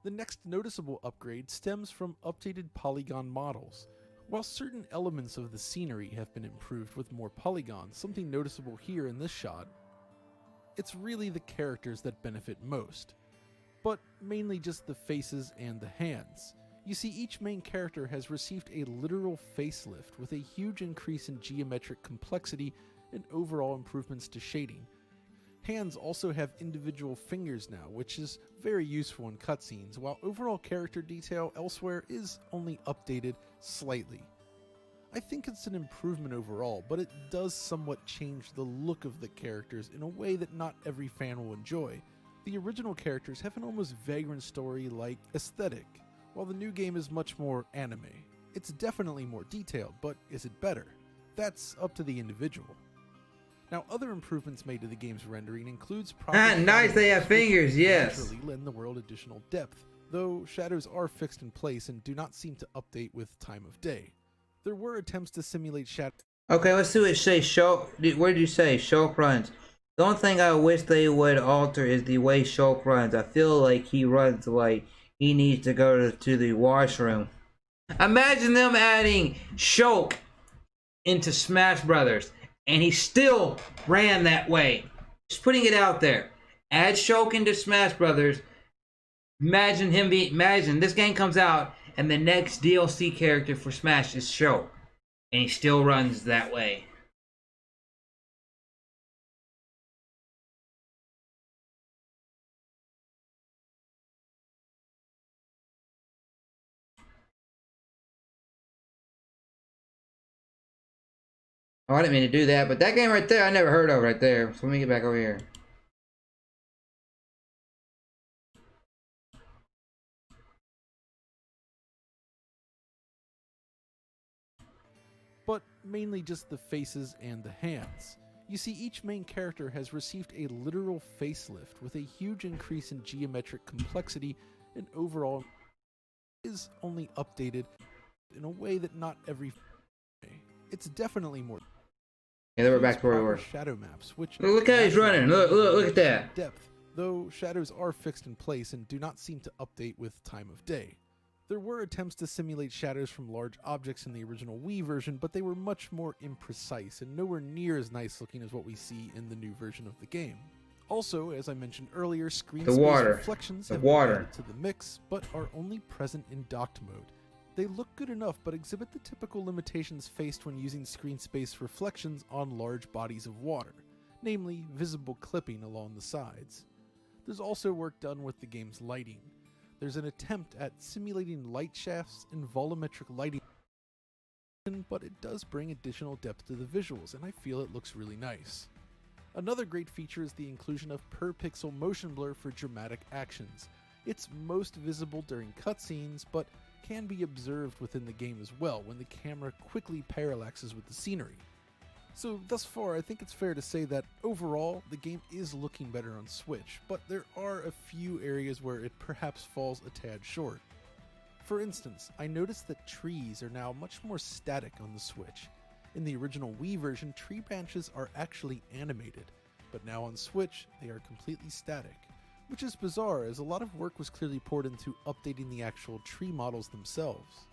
The next noticeable upgrade stems from updated polygon models. While certain elements of the scenery have been improved with more polygons, something noticeable here in this shot, it's really the characters that benefit most, but mainly just the faces and the hands. You see, each main character has received a literal facelift with a huge increase in geometric complexity and overall improvements to shading. Hands also have individual fingers now, which is very useful in cutscenes, while overall character detail elsewhere is only updated slightly. I think it's an improvement overall, but it does somewhat change the look of the characters in a way that not every fan will enjoy. The original characters have an almost Vagrant Story-like aesthetic, while the new game is much more anime. It's definitely more detailed, but is it better? That's up to the individual. Now, other improvements made to the game's rendering includes nice, they have fingers, yes. Naturally lend the world additional depth, though shadows are fixed in place and do not seem to update with time of day. There were attempts to simulate shadow. Okay, let's see what it says. What did you say? Shulk runs. The only thing I wish they would alter is the way Shulk runs. I feel like he runs like he needs to go to the washroom. Imagine them adding Shulk into Smash Brothers, and he still ran that way. Just putting it out there. Add Shulk into Smash Brothers. Imagine this game comes out, and the next DLC character for Smash is Shulk, and he still runs that way. Oh, I didn't mean to do that, but that game right there, I never heard of right there. So let me get back over here. But mainly just the faces and the hands. You see, each main character has received a literal facelift with a huge increase in geometric complexity and overall is only updated in a way that not every it's definitely more. Yeah, they were back to where we were. Shadow maps, which look how he's running. Look at that. Depth, though shadows are fixed in place and do not seem to update with time of day. There were attempts to simulate shadows from large objects in the original Wii version, but they were much more imprecise and nowhere near as nice looking as what we see in the new version of the game. Also, as I mentioned earlier, screen space reflections have been added to the mix, but are only present in docked mode. They look good enough, but exhibit the typical limitations faced when using screen space reflections on large bodies of water, namely visible clipping along the sides. There's also work done with the game's lighting. There's an attempt at simulating light shafts and volumetric lighting, but it does bring additional depth to the visuals, and I feel it looks really nice. Another great feature is the inclusion of per-pixel motion blur for dramatic actions. It's most visible during cutscenes, but can be observed within the game as well, when the camera quickly parallaxes with the scenery. So thus far, I think it's fair to say that overall, the game is looking better on Switch, but there are a few areas where it perhaps falls a tad short. For instance, I noticed that trees are now much more static on the Switch. In the original Wii version, tree branches are actually animated, but now on Switch, they are completely static. Which is bizarre, as a lot of work was clearly poured into updating the actual tree models themselves.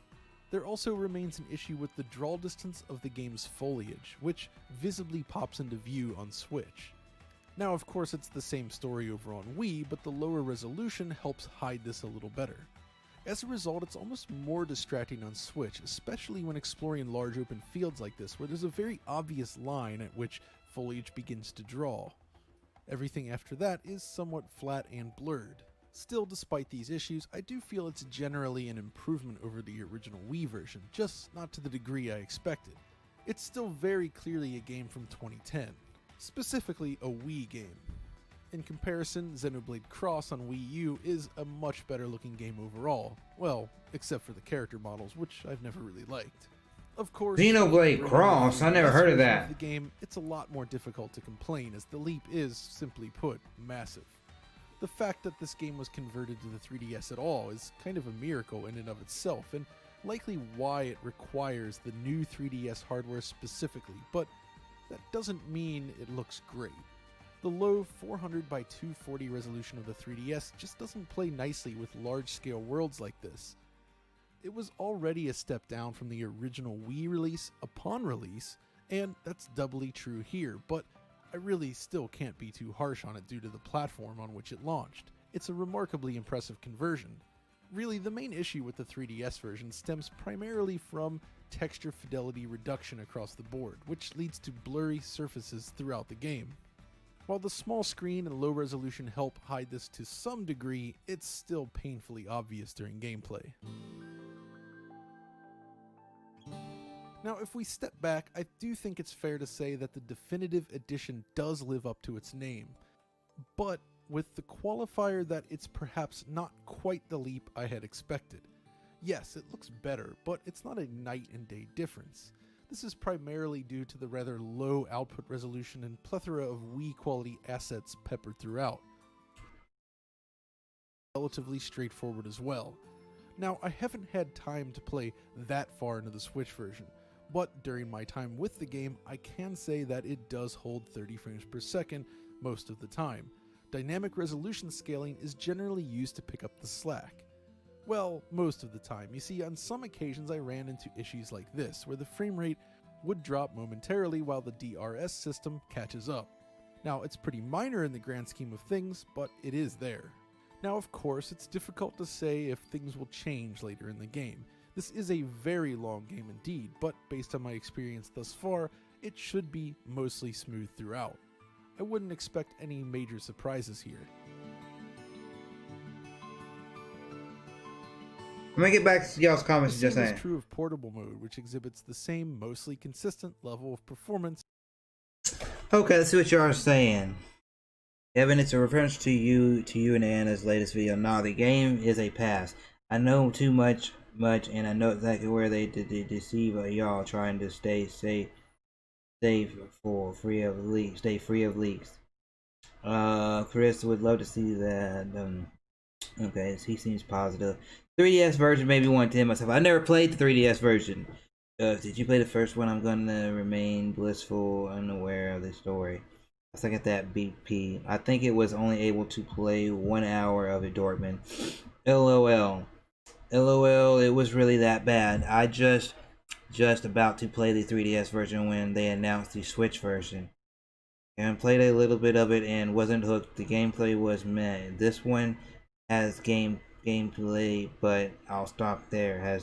There also remains an issue with the draw distance of the game's foliage, which visibly pops into view on Switch. Now of course it's the same story over on Wii, but the lower resolution helps hide this a little better. As a result, it's almost more distracting on Switch, especially when exploring large open fields like this, where there's a very obvious line at which foliage begins to draw. Everything after that is somewhat flat and blurred. Still, despite these issues, I do feel it's generally an improvement over the original Wii version, just not to the degree I expected. It's still very clearly a game from 2010, specifically a Wii game. In comparison, XenoBlade Cross on Wii U is a much better looking game overall, well, except for the character models, which I've never really liked. Of course, XenoBlade Cross, I never heard of that. The game, it's a lot more difficult to complain, as the leap is, simply put, massive. The fact that this game was converted to the 3DS at all is kind of a miracle in and of itself, and likely why it requires the new 3DS hardware specifically, but that doesn't mean it looks great. The low 400 by 240 resolution of the 3DS just doesn't play nicely with large-scale worlds like this. It was already a step down from the original Wii release upon release, and that's doubly true here, but I really still can't be too harsh on it due to the platform on which it launched. It's a remarkably impressive conversion. Really, the main issue with the 3DS version stems primarily from texture fidelity reduction across the board, which leads to blurry surfaces throughout the game. While the small screen and low resolution help hide this to some degree, it's still painfully obvious during gameplay. Now, if we step back, I do think it's fair to say that the definitive edition does live up to its name, but with the qualifier that it's perhaps not quite the leap I had expected. Yes, it looks better, but it's not a night and day difference. This is primarily due to the rather low output resolution and plethora of Wii quality assets peppered throughout. Relatively straightforward as well. Now, I haven't had time to play that far into the Switch version, but during my time with the game, I can say that it does hold 30 frames per second most of the time. Dynamic resolution scaling is generally used to pick up the slack. Well, most of the time. You see, on some occasions I ran into issues like this, where the frame rate would drop momentarily while the DRS system catches up. Now, it's pretty minor in the grand scheme of things, but it is there. Now, of course, it's difficult to say if things will change later in the game. This is a very long game indeed, but based on my experience thus far, it should be mostly smooth throughout. I wouldn't expect any major surprises here. I'm gonna get back to y'all's comments The just same saying. is true of portable mode, which exhibits the same mostly consistent level of performance. Okay, let's see what y'all are saying. Evan, it's a reference to you and Anna's latest video. No, the game is a pass. I know too much, and I know exactly where they deceive y'all, trying to stay safe, free of leaks. Stay free of leaks. Chris would love to see that. Okay, he seems positive. 3DS version made me want to hit myself. I never played the 3DS version. Did you play the first one? I'm gonna remain blissful, unaware of the story. Let's look at that BP. I think it was only able to play 1 hour of it, Dortmund. LOL. LOL, it was really that bad. I just about to play the 3DS version when they announced the Switch version. And played a little bit of it and wasn't hooked. The gameplay was meh. This one has gameplay, but I'll stop there.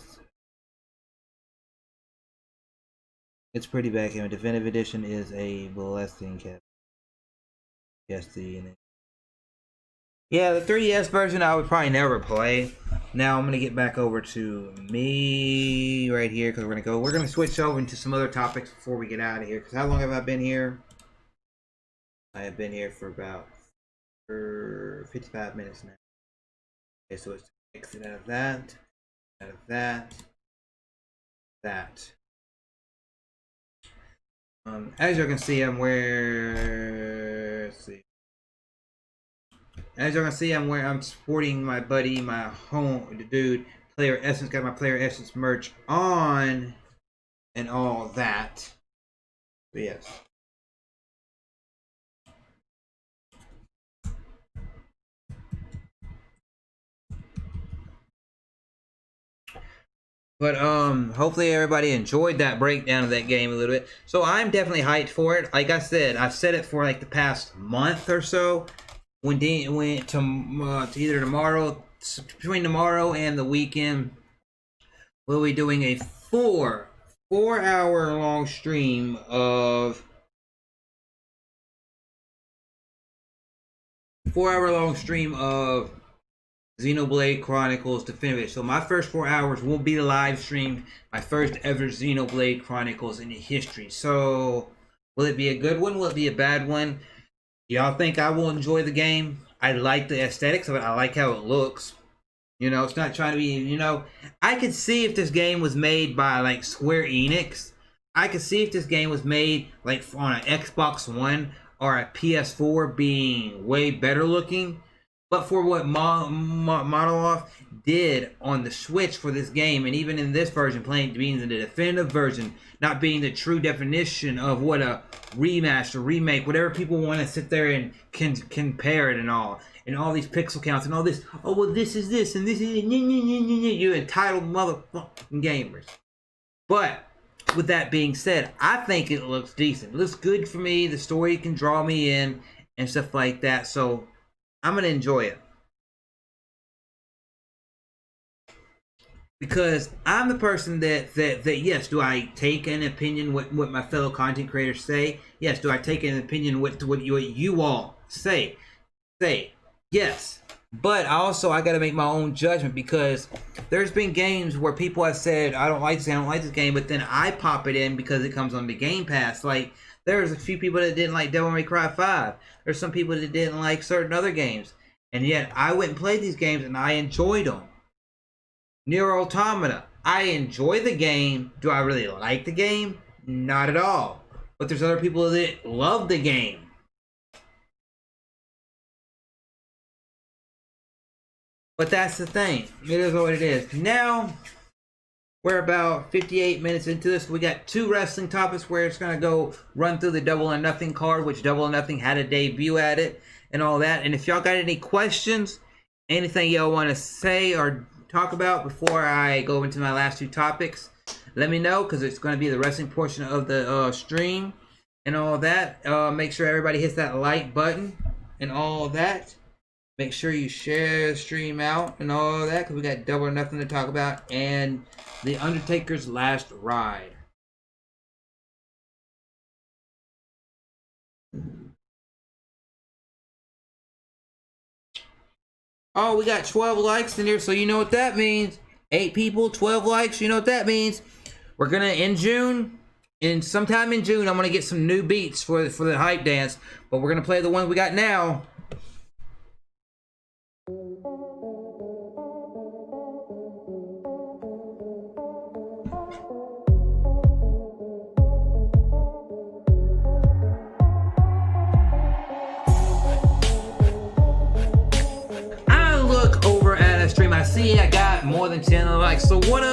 It's pretty bad game. Definitive Edition is a blessing. Yes, yeah, the 3DS version I would probably never play. Now I'm gonna get back over to me right here because we're gonna switch over into some other topics before we get out of here. Because how long have I been here? I have been here for about 55 minutes now. Okay, so let's exit out of that. Out of that. As you can see, I'm wearing. Let's see. As you can see, I'm supporting my buddy, the dude, Player Essence. Got my Player Essence merch on, and all that. But yes. But hopefully everybody enjoyed that breakdown of that game a little bit. So I'm definitely hyped for it. Like I said, I've said it for like the past month or so. When Dean went to either tomorrow, between tomorrow and the weekend, we'll be doing a 4-hour long stream of XenoBlade Chronicles Definitive. So my first 4 hours will be live streamed, my first ever XenoBlade Chronicles in history. So will it be a good one? Will it be a bad one? Y'all think I will enjoy the game? I like the aesthetics of it. I like how it looks. You know, it's not trying to be, you know, I could see if this game was made by like Square Enix. I could see if this game was made like on an Xbox One or a PS4 being way better looking. But for what Monolith did on the Switch for this game, and even in this version, being the definitive version, not being the true definition of what a remaster, remake, whatever people want to sit there and compare it and all these pixel counts and all this. Oh well, this is this and this is you entitled motherfucking gamers. But with that being said, I think it looks decent. It looks good for me. The story can draw me in and stuff like that. So I'm gonna enjoy it because I'm the person that yes, do I take an opinion what my fellow content creators say? Yes, do I take an opinion what you all say? Yes, but also I gotta make my own judgment because there's been games where people have said I don't like this game, but then I pop it in because it comes on the Game Pass. Like there's a few people that didn't like Devil May Cry 5. There's some people that didn't like certain other games. And yet, I went and played these games and I enjoyed them. Nier Automata. I enjoy the game. Do I really like the game? Not at all. But there's other people that love the game. But that's the thing. It is what it is. Now, we're about 58 minutes into this. We got 2 wrestling topics where it's going to go run through the Double or Nothing card, which Double or Nothing had a debut at it and all that. And if y'all got any questions, anything y'all want to say or talk about before I go into my last 2 topics, let me know because it's going to be the wrestling portion of the stream and all that. Make sure everybody hits that like button and all that. Make sure you share the stream out and all that because we got Double or Nothing to talk about and the Undertaker's Last Ride. Oh, we got 12 likes in here, so you know what that means. 8 people, 12 likes, you know what that means. We're gonna sometime in June, I'm gonna get some new beats for the hype dance, but we're gonna play the one we got now. I see I got more than 10 likes. So what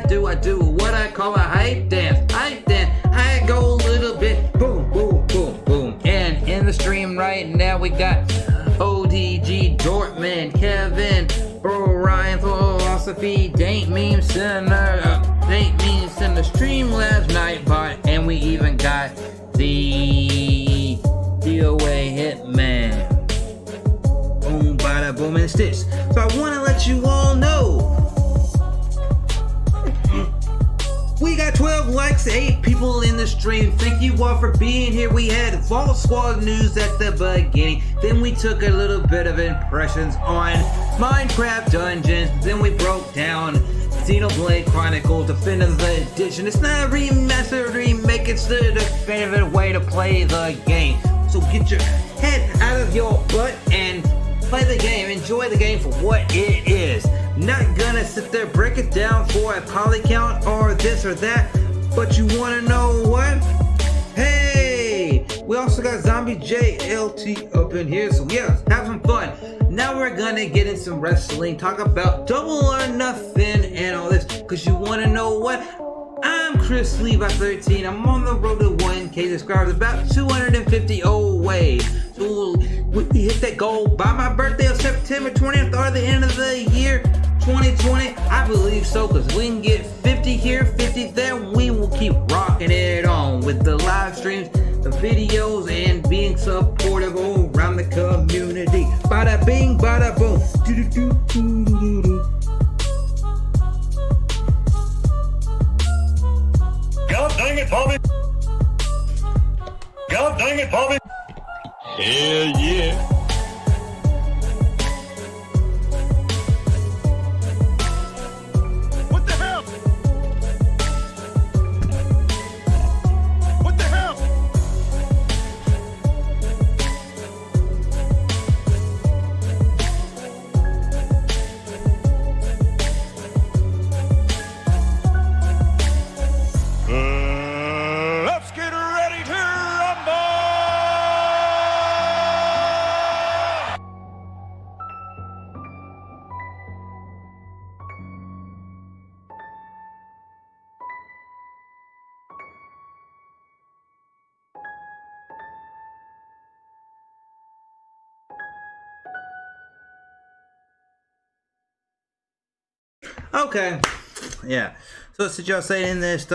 do? I do what I call a hype dance. I go a little bit boom, boom, boom, boom. And in the stream right now we got ODG, Dortmund, Kevin, Ryan, Philosophy, Dank Meme Center, stream last night, and we even got the DOA Hitman. Boom, bada, boom, and stitch. So I want to let you all know we got 12 likes, 8 people in the stream. Thank you all for being here. We had Vault Squad news at the beginning. Then we took a little bit of impressions on Minecraft Dungeons. Then we broke down XenoBlade Chronicles Definitive Edition. It's not a remaster, remake. It's the definitive way to play the game. So get your head out of your butt and play the game. Enjoy the game for what it is. Not gonna sit there, break it down for a poly count or this or that, but you wanna know what? Hey, we also got Zombie JLT up in here, so yeah, have some fun. Now we're gonna get in some wrestling, talk about Double or Nothing and all this, cause you wanna know what? I'm Chrislevi13. I'm on the road to 1K subscribers, about 250 away. So we hit that goal by my birthday of September 20th or the end of the year 2020. I believe so, because we can get 50 here, 50 there. We will keep rocking it on with the live streams, the videos, and being supportive all around the community. Bada bing, bada boom. God dang it, Bobby! God dang it, Bobby! Hell yeah! What the hell? What the hell? Let's get ready to rumble! Okay, yeah. So since y'all saying this,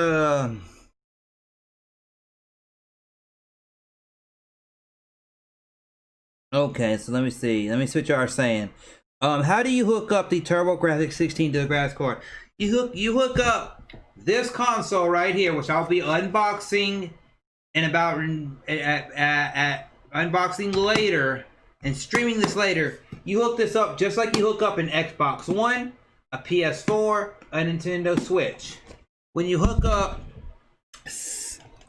okay, so let me see. Let me see what y'all are saying. How do you hook up the TurboGrafx 16 to the graphics card? You hook up this console right here, which I'll be unboxing and about at unboxing later and streaming this later. You hook this up just like you hook up an Xbox One, a PS4, a Nintendo Switch. When you hook up,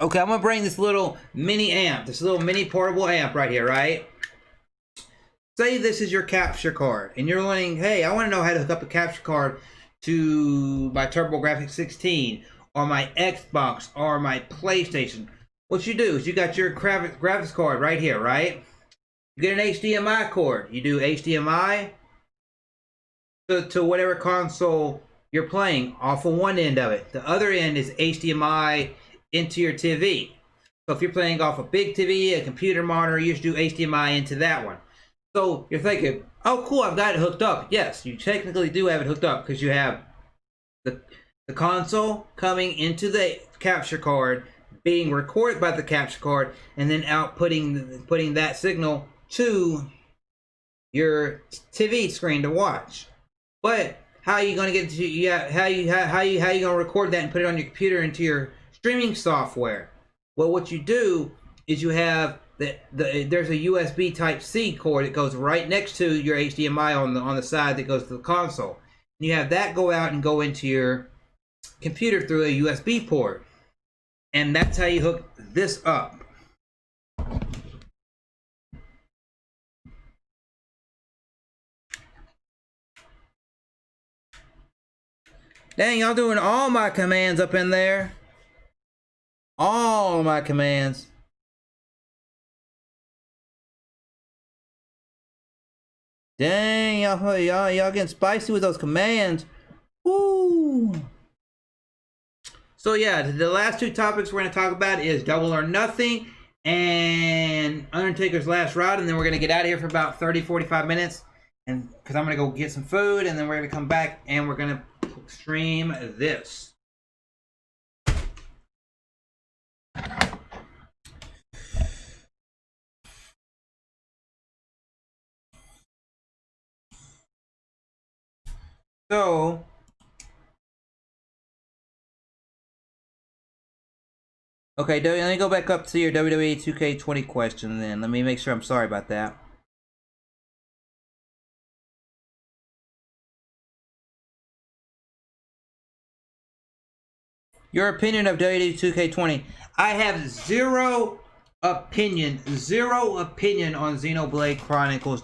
okay, I'm gonna bring this little mini amp, this little mini portable amp right here, right? Say this is your capture card, and you're wondering, hey, I want to know how to hook up a capture card to my TurboGrafx 16, or my Xbox, or my PlayStation. What you do is you got your graphics card right here, right? You get an HDMI cord. You do HDMI to whatever console you're playing off of one end of it. The other end is HDMI into your TV. So if you're playing off a big TV, a computer monitor, you just do HDMI into that one. So you're thinking, oh cool, I've got it hooked up. Yes, you technically do have it hooked up because you have the console coming into the capture card, being recorded by the capture card, and then putting that signal to your TV screen to watch. But how are you going to get to how you going to record that and put it on your computer into your streaming software? Well, what you do is you have there's a USB Type C cord that goes right next to your HDMI on the side that goes to the console. And you have that go out and go into your computer through a USB port. And that's how you hook this up. Dang, y'all doing all my commands up in there. All my commands. Dang, y'all getting spicy with those commands. Woo! So yeah, the last two topics we're going to talk about is Double or Nothing and Undertaker's Last Ride, and then we're going to get out of here for about 30-45 minutes, and because I'm going to go get some food, and then we're going to come back and we're going to stream this. So, okay, let me go back up to your WWE 2K20 question then. Let me make sure I'm sorry about that. Your opinion of WWE 2K20. I have zero opinion on XenoBlade Chronicles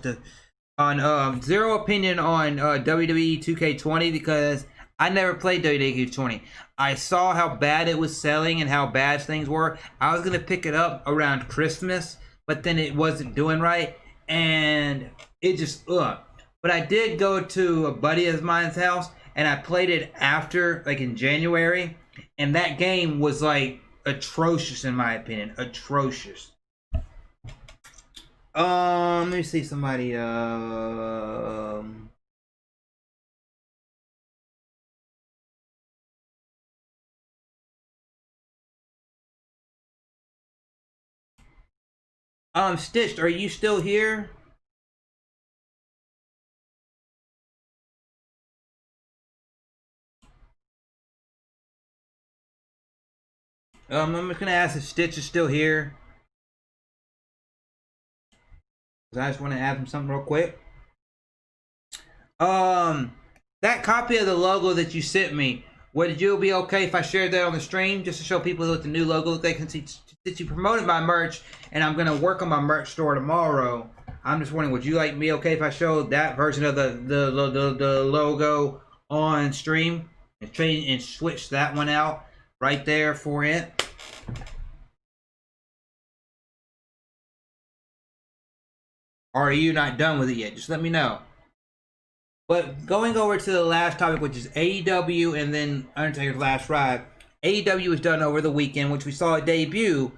on zero opinion on WWE 2K20 because I never played WWE 2K20. I saw how bad it was selling and how bad things were. I was gonna pick it up around Christmas, but then it wasn't doing right, and it just But I did go to a buddy of mine's house, and I played it after, like in January, and that game was like atrocious in my opinion. Atrocious. Let me see somebody. Stitched, are you still here? I'm just gonna ask if Stitch is still here. I just want to ask him something real quick. That copy of the logo that you sent me, would you be okay if I shared that on the stream just to show people what the new logo looks like? Since you promoted my merch and I'm gonna work on my merch store tomorrow, I'm just wondering, would you like me okay if I showed that version of the logo on stream and switch that one out right there for it? Or are you not done with it yet? Just let me know. But going over to the last topic, which is AEW and then Undertaker's Last Ride. AEW was done over the weekend, which we saw it debut.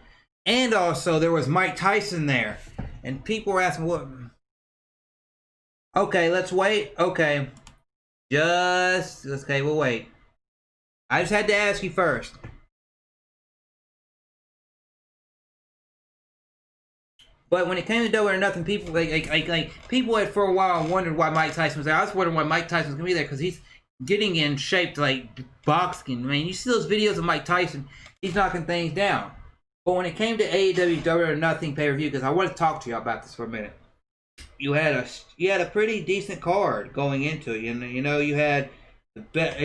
And also, there was Mike Tyson there. And people were asking, what? Okay, let's wait. Okay. Okay, we'll wait. I just had to ask you first. But when it came to Double or Nothing, people people had for a while wondered why Mike Tyson was there. I was wondering why Mike Tyson was gonna be there because he's getting in shape to like boxing. I mean, you see those videos of Mike Tyson, he's knocking things down. But when it came to AEW Double or Nothing pay-per-view, because I want to talk to you about this for a minute, you had a pretty decent card going into it. You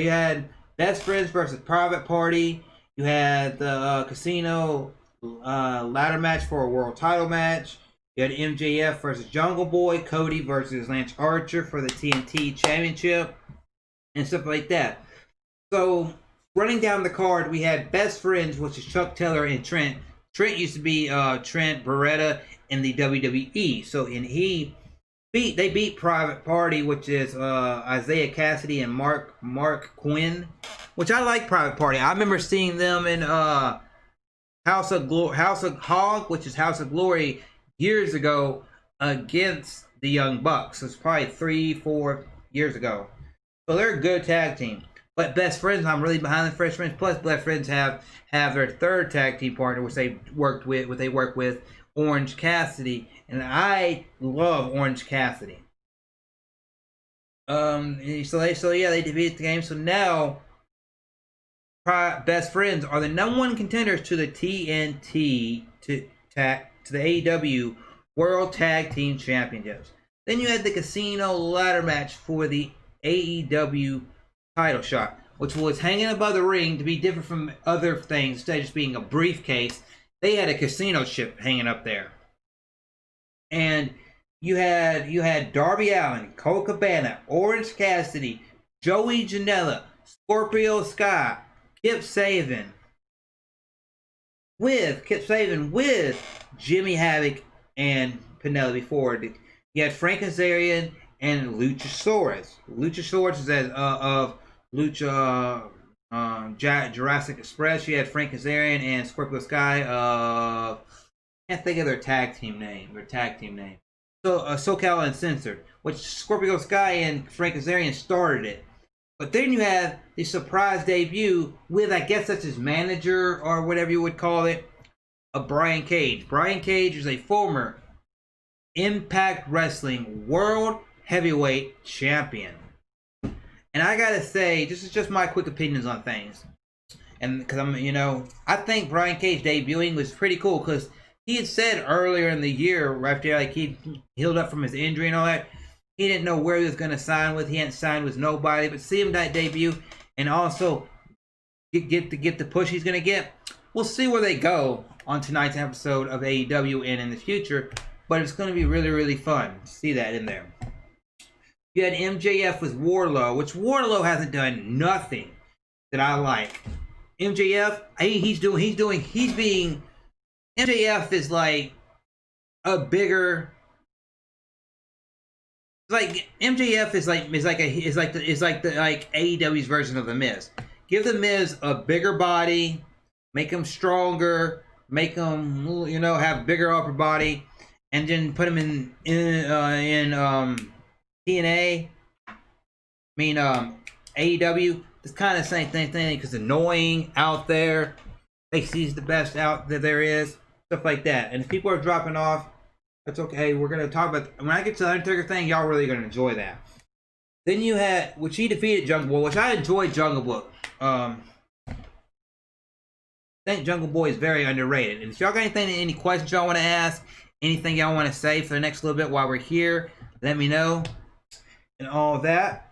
had Best Friends versus Private Party. You had the Casino ladder match for a world title match. You had MJF versus Jungle Boy, Cody versus Lance Archer for the TNT Championship, and stuff like that. So, running down the card, we had Best Friends, which is Chuck Taylor and Trent. Trent used to be Trent Beretta in the WWE. So, they beat Private Party, which is Isaiah Cassidy and Mark Quinn, which I like Private Party. I remember seeing them in House of Hog, which is House of Glory, years ago against the Young Bucks. It's probably 3-4 years ago. So they're a good tag team. But Best Friends, I'm really behind the Best Friends. Plus, Best Friends have their third tag team partner, which they work with Orange Cassidy, and I love Orange Cassidy. They defeated the game. So now, Best Friends are the #1 contenders to the TNT to the AEW World Tag Team Championships. Then you had the Casino ladder match for the AEW title shot, which was hanging above the ring to be different from other things. Instead of just being a briefcase, they had a casino chip hanging up there. And you had Darby Allin, Colt Cabana, Orange Cassidy, Joey Janela, Scorpio Sky, Kip Sabian with Jimmy Havoc and Penelope Ford. You had Frank Kazarian and Luchasaurus. Luchasaurus is of Jurassic Express. You had Frank Kazarian and Scorpio Sky of, I can't think of their tag team name. So SoCal Uncensored, which Scorpio Sky and Frank Kazarian started it. But then you have the surprise debut with, I guess that's his manager or whatever you would call it, of Brian Cage. Brian Cage is a former Impact Wrestling World Heavyweight Champion. And I gotta say, this is just my quick opinions on things. And because I think Brian Cage debuting was pretty cool because he had said earlier in the year, after like he healed up from his injury and all that, he didn't know where he was going to sign with. He hadn't signed with nobody. But see him that debut and also get the push he's going to get. We'll see where they go on tonight's episode of AEW and in the future. But it's going to be really, really fun to see that in there. You had MJF with Wardlow, which Wardlow hasn't done nothing that I like. MJF, MJF is like a bigger, like MJF is like AEW's version of the Miz. Give the Miz a bigger body, make him stronger, make him have bigger upper body, and then put him in TNA. AEW. It's kind of the same thing because annoying out there. They sees the best out that there is, stuff like that. And if people are dropping off, that's okay. We're gonna talk about when I get to the Undertaker thing. Y'all really gonna enjoy that. Then you had, which he defeated Jungle Boy, which I enjoyed Jungle Boy. I think Jungle Boy is very underrated. And if y'all got any questions y'all want to ask, anything y'all want to say for the next little bit while we're here, let me know. And all of that.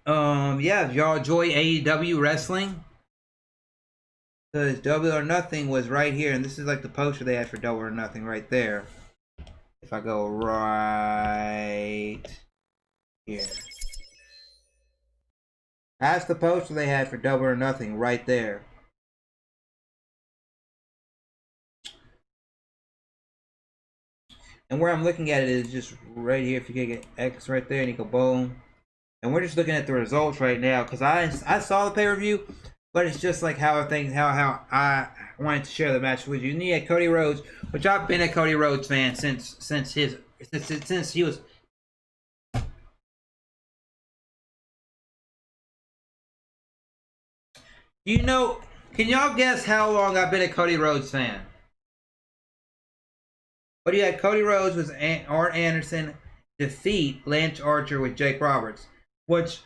Yeah, if y'all enjoy AEW wrestling, because Double or Nothing was right here, and this is like the poster they had for Double or Nothing right there. If I go right here, that's the poster they had for Double or Nothing right there. And where I'm looking at it is just right here. If you can get X right there, and you go boom. And we're just looking at the results right now because I saw the pay-per-view, but it's just like how I wanted to share the match with you. And you had Cody Rhodes, which I've been a Cody Rhodes fan since he was. Can y'all guess how long I've been a Cody Rhodes fan? But you had Cody Rhodes with Arn Anderson defeat Lance Archer with Jake Roberts. Which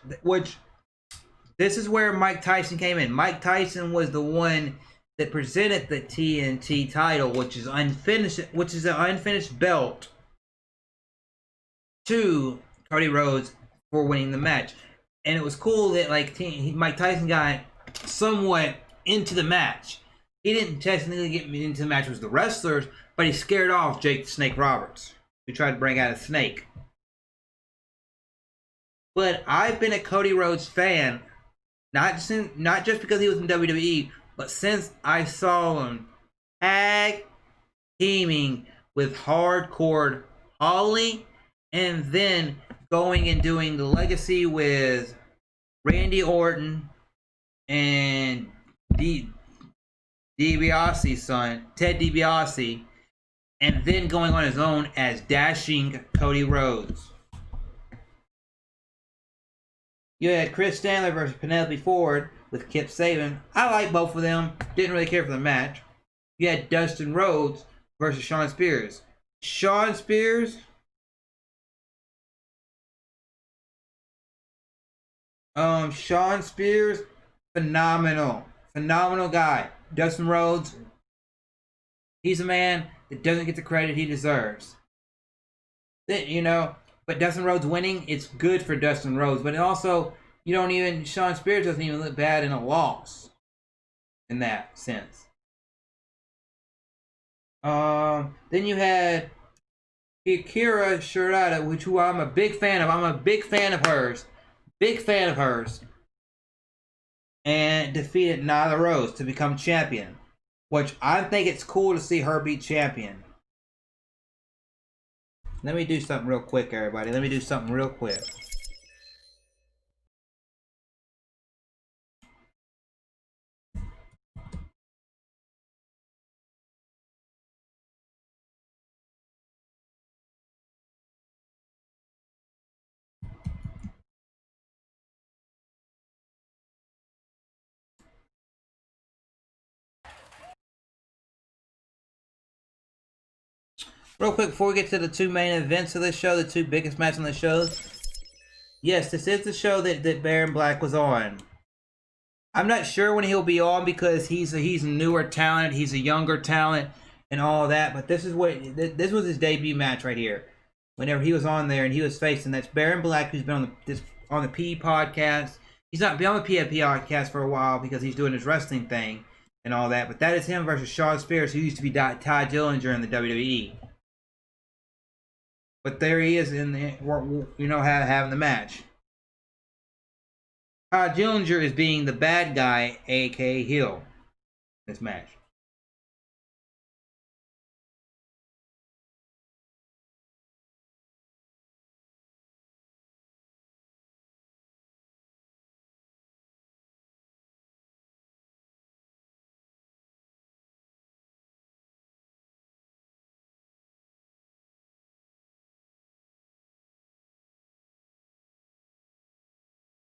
this is where Mike Tyson came in. Mike Tyson was the one that presented the TNT title, which is an unfinished belt, to Cody Rhodes for winning the match. And it was cool that Mike Tyson got somewhat into the match. He didn't technically get into the match with the wrestlers, but he scared off Jake the Snake Roberts, who tried to bring out a snake. But I've been a Cody Rhodes fan, not just because he was in WWE, but since I saw him tag teaming with Hardcore Holly, and then going and doing the Legacy with Randy Orton and DiBiase's son, Ted DiBiase, and then going on his own as Dashing Cody Rhodes. You had Chris Stanley versus Penelope Ford with Kip Sabian. I like both of them. Didn't really care for the match. You had Dustin Rhodes versus Shawn Spears. Shawn Spears. Shawn Spears, phenomenal guy. Dustin Rhodes, he's a man that doesn't get the credit he deserves. But Dustin Rhodes winning, it's good for Dustin Rhodes. But it also, Shawn Spears doesn't even look bad in a loss. In that sense. Then you had Akira Shirata, who I'm a big fan of. I'm a big fan of hers. And defeated Nyla Rose to become champion. Which I think it's cool to see her be champion. Let me do something real quick, everybody. Let me do something real quick. Real quick, before we get to the two main events of this show, the two biggest matches on the show. Yes, this is the show that Baron Black was on. I'm not sure when he'll be on because he's a newer talent, he's a younger talent, and all that. But this was his debut match right here. Whenever he was on there and he was facing, that's Baron Black, who's been on the P podcast. He's not been on the PFP podcast for a while because he's doing his wrestling thing and all that. But that is him versus Shawn Spears, who used to be Ty Dillinger in the WWE. But there he is in the, you know, having the match. Todd Dillinger is being the bad guy, aka heel, in this match.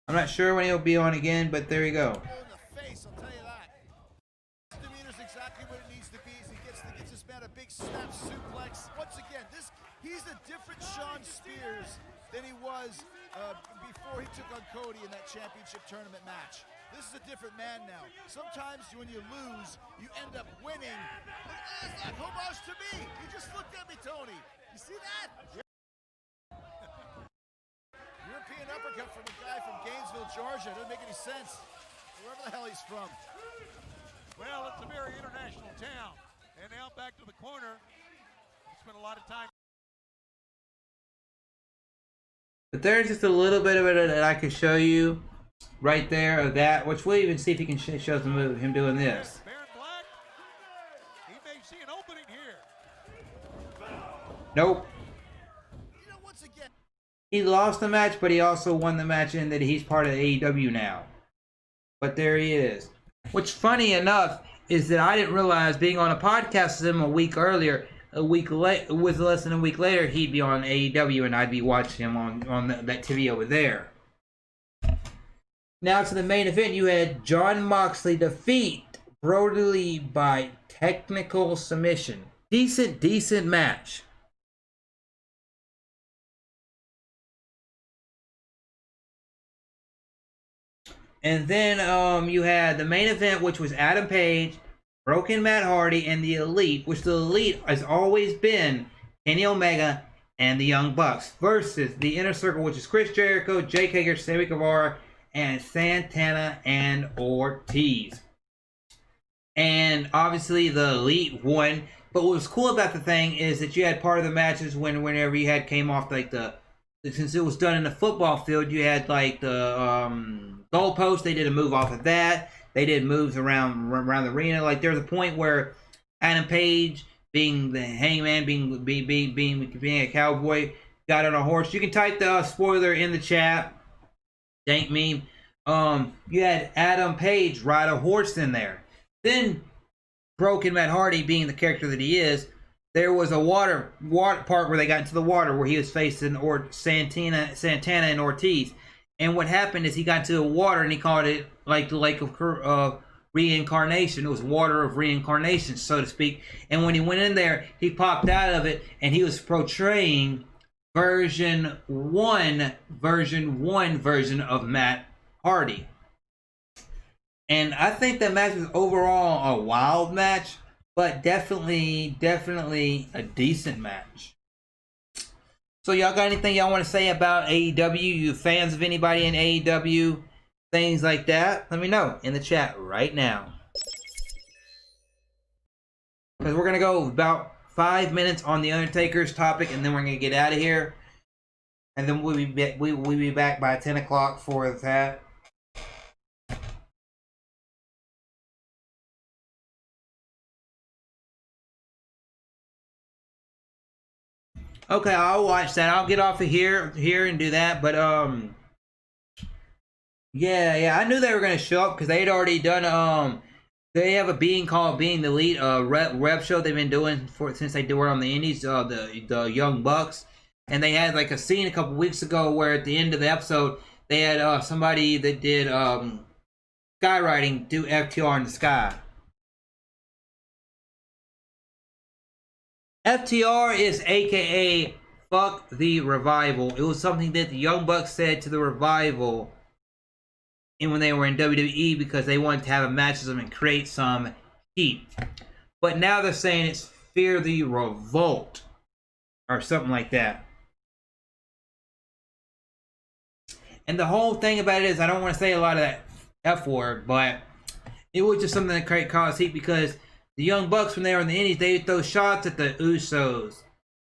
I'm not sure when he'll be on again, but there you go. Exactly what it needs to be as he gets this man a big snap suplex. Once again, he's a different Shawn Spears than he was before he took on Cody in that championship tournament match. This is a different man now. Sometimes when you lose, you end up winning. Look at that homage to me. You just looked at me, Tony. You see that? European uppercut from a guy from Gainesville, Georgia. Doesn't make any sense. Wherever the hell he's from. Well, it's a very international town. And now back to the corner. He spent a lot of time. But there's just a little bit of it that I could show you right there of that, which we'll even see if he can show some of him doing this. Baron Black, he may see an opening here. Nope. You know, once again, he lost the match, but he also won the match in that he's part of AEW now. But there he is. What's funny enough is that I didn't realize, being on a podcast with him a week earlier, with less than a week later, he'd be on AEW and I'd be watching him on that TV over there. Now to the main event, you had Jon Moxley defeat Brody Lee by technical submission. Decent match. And then you had the main event, which was Adam Page, Broken Matt Hardy, and the Elite, which the Elite has always been Kenny Omega and the Young Bucks, versus the Inner Circle, which is Chris Jericho, Jake Hager, Sammy Guevara, and Santana and Ortiz. And obviously the Elite won. But what was cool about the thing is that you had part of the matches whenever you had came off like since it was done in the football field, you had like the goalpost. They did a move off of that. They did moves around the arena. Like there was a point where Adam Page, being the Hangman, being a cowboy, got on a horse. You can type the spoiler in the chat. Dank meme. You had Adam Page ride a horse in there. Then Broken Matt Hardy, being the character that he is, there was a water part where they got into the water where he was facing Santana and Ortiz. And what happened is he got into the water and he called it like the lake of reincarnation. It was water of reincarnation, so to speak. And when he went in there, he popped out of it and he was portraying version 1 version of Matt Hardy. And I think that match was overall a wild match, but definitely a decent match. So y'all got anything y'all want to say about AEW? You fans of anybody in AEW? Things like that? Let me know in the chat right now. Because we're going to go about 5 minutes on the Undertaker's topic, and then we're going to get out of here. And then we'll be back by 10 o'clock for that. Okay, I'll watch that. I'll get off of here and do that. But yeah, I knew they were gonna show up because they had already done they have a being called Being the Elite rep show they've been doing since they were on the Indies, the Young Bucks, and they had like a scene a couple weeks ago where at the end of the episode they had somebody that did skywriting do FTR in the sky. FTR is aka fuck the Revival. It was something that the Young Bucks said to the Revival when they were in WWE because they wanted to have a match with them and create some heat. But now they're saying it's Fear the Revolt or something like that. And the whole thing about it is, I don't want to say a lot of that F word, but it was just something that caused heat because the Young Bucks, when they were in the Indies, they would throw shots at the Usos.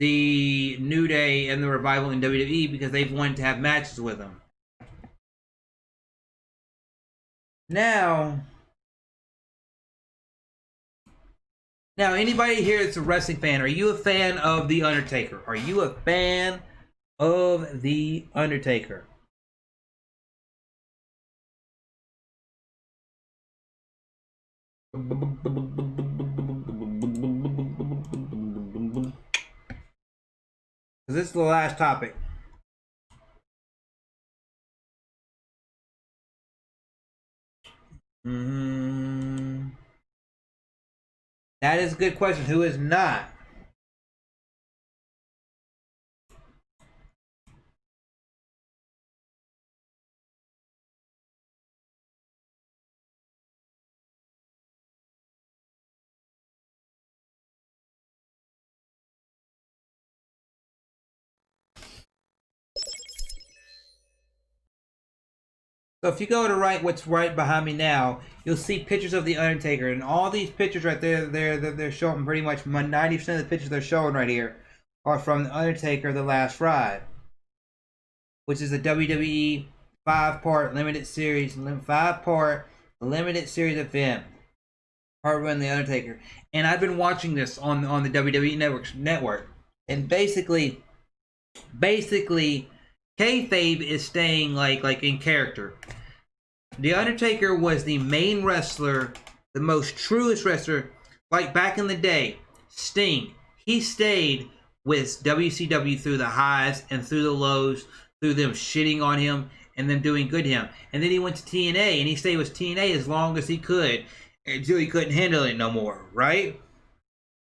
the New Day and the Revival in WWE because they've wanted to have matches with them. Now, anybody here that's a wrestling fan, are you a fan of The Undertaker? Are you a fan of The Undertaker? This is the last topic. That is a good question. Who is not? So if you go to what's right behind me now, you'll see pictures of The Undertaker. And all these pictures right there, they're showing pretty much 90% of the pictures they're showing right here are from The Undertaker The Last Ride, which is a WWE 5-part limited series, 5-part limited series event. Hard Run The Undertaker. And I've been watching this on the WWE Network. And basically, kayfabe is staying like in character. The Undertaker was the main wrestler, the most truest wrestler, like back in the day. Sting, he stayed with WCW through the highs and through the lows, through them shitting on him and them doing good to him. And then he went to TNA and he stayed with TNA as long as he could until he couldn't handle it no more, right?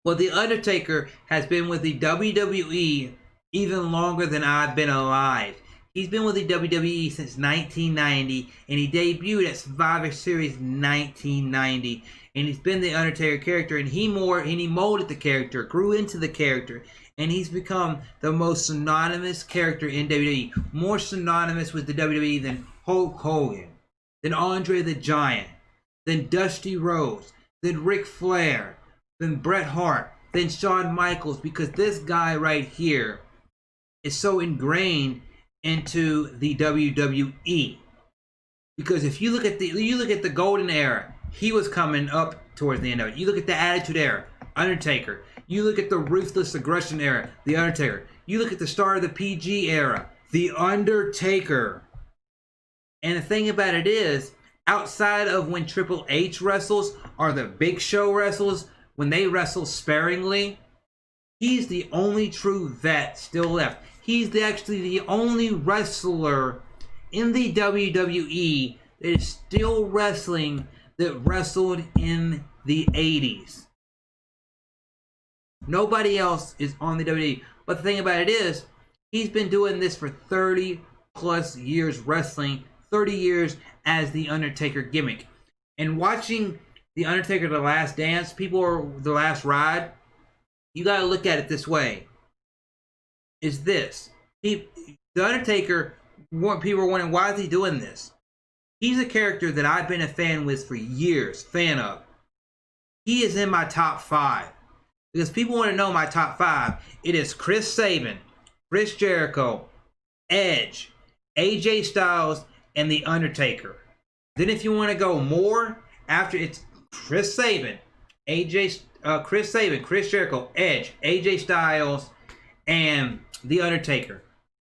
Well, The Undertaker has been with the WWE even longer than I've been alive. He's been with the WWE since 1990, and he debuted at Survivor Series 1990. And he's been the Undertaker character, and he molded the character, grew into the character, and he's become the most synonymous character in WWE. More synonymous with the WWE than Hulk Hogan, than Andre the Giant, than Dusty Rhodes, than Ric Flair, than Bret Hart, than Shawn Michaels, because this guy right here is so ingrained into the WWE. Because if you look at the golden era, he was coming up towards the end of it. You look at the Attitude Era, Undertaker. You look at the Ruthless Aggression Era, The Undertaker. You look at the start of the PG era, The Undertaker. And the thing about it is, outside of when Triple H wrestles or the Big Show wrestles, when they wrestle sparingly, he's the only true vet still left. He's actually the only wrestler in the WWE that is still wrestling that wrestled in the 80s. Nobody else is on the WWE. But the thing about it is, he's been doing this for 30 plus years wrestling, 30 years as the Undertaker gimmick. And watching the Undertaker The Last Dance, The Last Ride, you gotta look at it this way. Is this. The Undertaker, people are wondering, why is he doing this? He's a character that I've been a fan with for years, fan of. He is in my top 5. Because people want to know my top 5. It is Chris Sabin, Chris Jericho, Edge, AJ Styles, and The Undertaker. Then if you want to go more, after it's Chris Sabin, Chris Jericho, Edge, AJ Styles, and The Undertaker.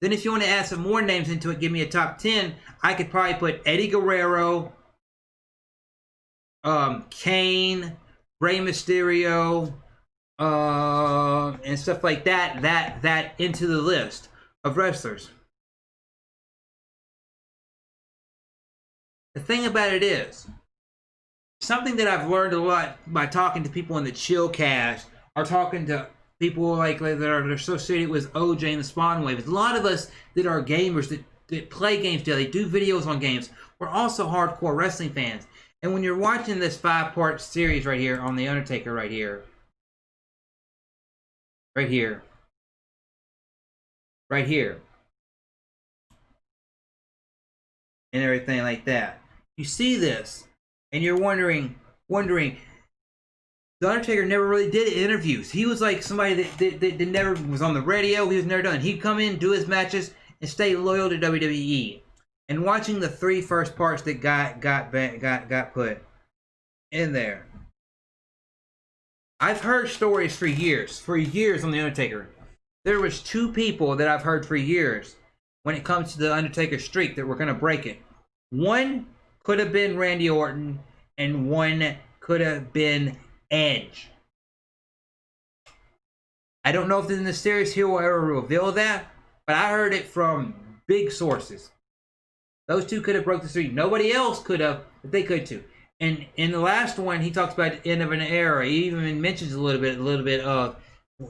Then if you want to add some more names into it, give me a top 10, I could probably put Eddie Guerrero, Kane, Rey Mysterio, and stuff like that into the list of wrestlers. The thing about it is, something that I've learned a lot by talking to people in the Chill Cast, or talking to people like that are associated with OJ and the Spawn Wave. A lot of us that are gamers, that play games daily, do videos on games, we're also hardcore wrestling fans. And when you're watching this 5-part series right here on The Undertaker right here, and everything like that, you see this, and you're wondering, The The Undertaker never really did interviews. He was like somebody that never was on the radio. He was never done. He'd come in, do his matches, and stay loyal to WWE. And watching the 3 first parts that got put in there, I've heard stories for years on the Undertaker. There was 2 people that I've heard for years when it comes to the Undertaker streak that were going to break it. One could have been Randy Orton, and one could have been Edge. I don't know if in the series he will ever reveal that, but I heard it from big sources. Those 2 could have broke the streak. Nobody else could have, but they could too. And in the last one, he talks about the end of an era. He even mentions a little bit of,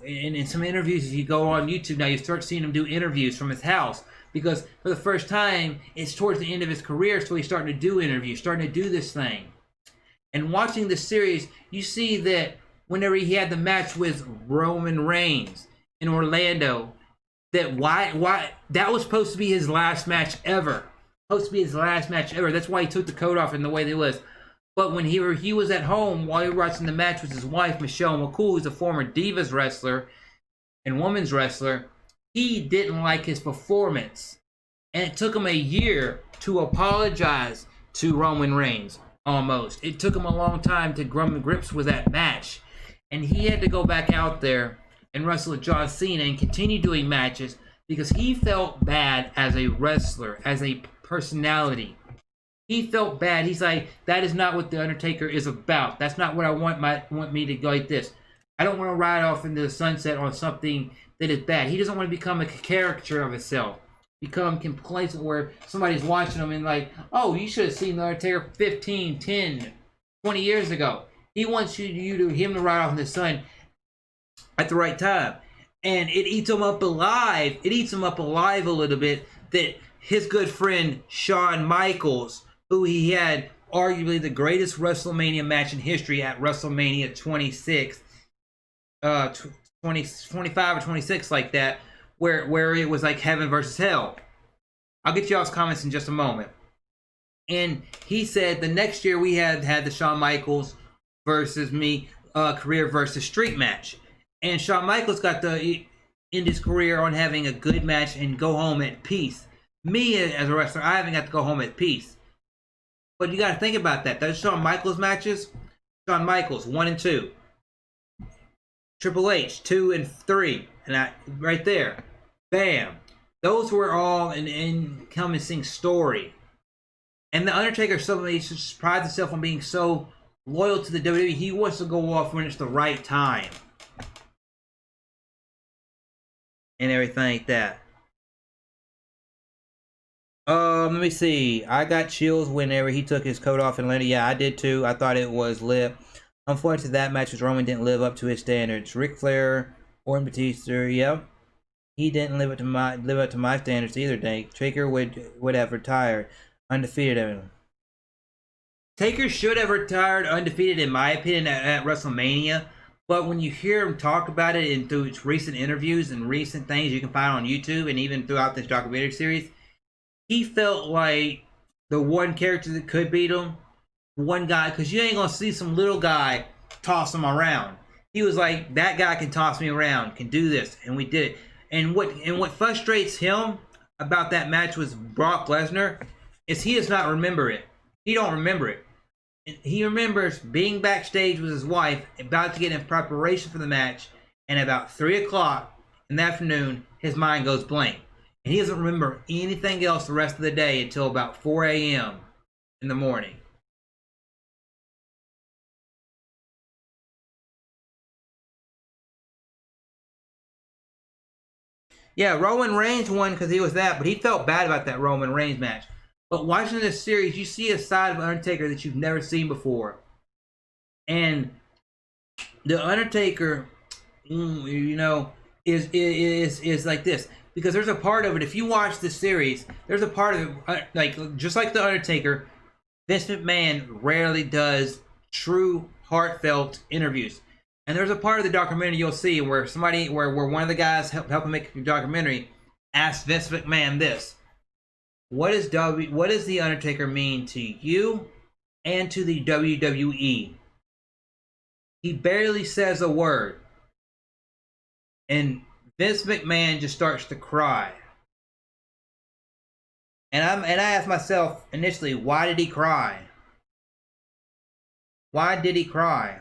in some interviews, if you go on YouTube now, you start seeing him do interviews from his house. Because for the first time, it's towards the end of his career, so he's starting to do interviews, starting to do this thing. And watching the series, you see that whenever he had the match with Roman Reigns in Orlando, that why that was supposed to be his last match ever. Supposed to be his last match ever. That's why he took the coat off in the way that it was. But when he was at home while he was watching the match with his wife, Michelle McCool, who's a former Divas wrestler and women's wrestler, he didn't like his performance. And it took him a year to apologize to Roman Reigns, almost. It took him a long time to come to grips with that match. And he had to go back out there and wrestle with John Cena and continue doing matches because he felt bad as a wrestler, as a personality. He felt bad. He's like, that is not what The Undertaker is about. That's not what I want me to go like this. I don't want to ride off into the sunset on something that is bad. He doesn't want to become a caricature of himself. Become complacent where somebody's watching him and like, oh, you should have seen The Undertaker 15, 10, 20 years ago. He wants him to ride off in the sun at the right time. And it eats him up alive. It eats him up alive a little bit that his good friend Shawn Michaels, who he had arguably the greatest WrestleMania match in history at WrestleMania 26, 25 or 26 like that, where it was like heaven versus hell. I'll get y'all's comments in just a moment. And he said the next year we had the Shawn Michaels versus me career versus street match. And Shawn Michaels got to end his career on having a good match and go home at peace. Me as a wrestler, I haven't got to go home at peace. But you got to think about that. Those Shawn Michaels matches, Shawn Michaels 1 and 2, Triple H 2 and 3, and right there, bam. Those were all an encompassing story. And the Undertaker suddenly prides himself on being so loyal to the WWE. He wants to go off when it's the right time and everything like that. Let me see. I got chills whenever he took his coat off in Atlanta. Yeah, I did too. I thought it was lit. Unfortunately, that match with Roman didn't live up to his standards. Ric Flair, Orton, Batista, yep. He didn't live up to my standards either. Taker would have retired undefeated. Taker should have retired undefeated, in my opinion, at WrestleMania. But when you hear him talk about it in through recent interviews and recent things you can find on YouTube and even throughout this documentary series, he felt like the one character that could beat him, one guy, because you ain't gonna see some little guy toss him around. He was like, that guy can toss me around, can do this, and we did it. And what frustrates him about that match with Brock Lesnar is he does not remember it. He don't remember it. He remembers being backstage with his wife, about to get in preparation for the match, and about 3 o'clock in the afternoon, his mind goes blank. And he doesn't remember anything else the rest of the day until about 4 a.m. in the morning. Yeah, Roman Reigns won because he was that, but he felt bad about that Roman Reigns match. But watching this series, you see a side of Undertaker that you've never seen before. And the Undertaker, you know, is like this. Because there's a part of it, if you watch the series, there's a part of it, like just like the Undertaker, Vince McMahon rarely does true, heartfelt interviews. And there's a part of the documentary you'll see where where one of the guys helping make the documentary asks Vince McMahon this: what does the Undertaker mean to you and to the WWE? He barely says a word. And Vince McMahon just starts to cry. And I asked myself initially, why did he cry? Why did he cry?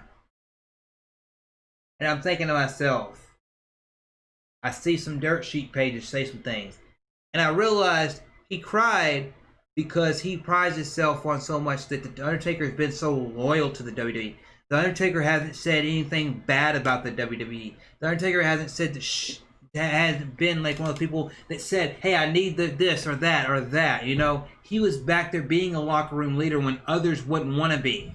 And I'm thinking to myself, I see some dirt sheet pages say some things. And I realized he cried because he prides himself on so much that the Undertaker has been so loyal to the WWE. The Undertaker hasn't said anything bad about the WWE. The Undertaker hasn't said that hasn't been like one of the people that said, hey, I need this or that, you know? He was back there being a locker room leader when others wouldn't want to be.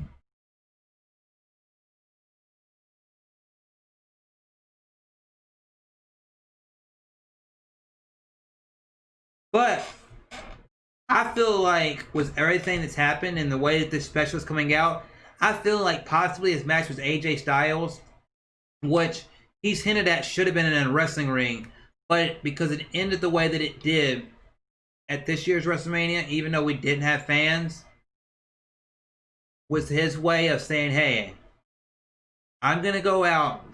But I feel like with everything that's happened and the way that this special is coming out, I feel like possibly his match with AJ Styles, which he's hinted at should have been in a wrestling ring, but because it ended the way that it did at this year's WrestleMania, even though we didn't have fans, was his way of saying, hey, I'm going to go out,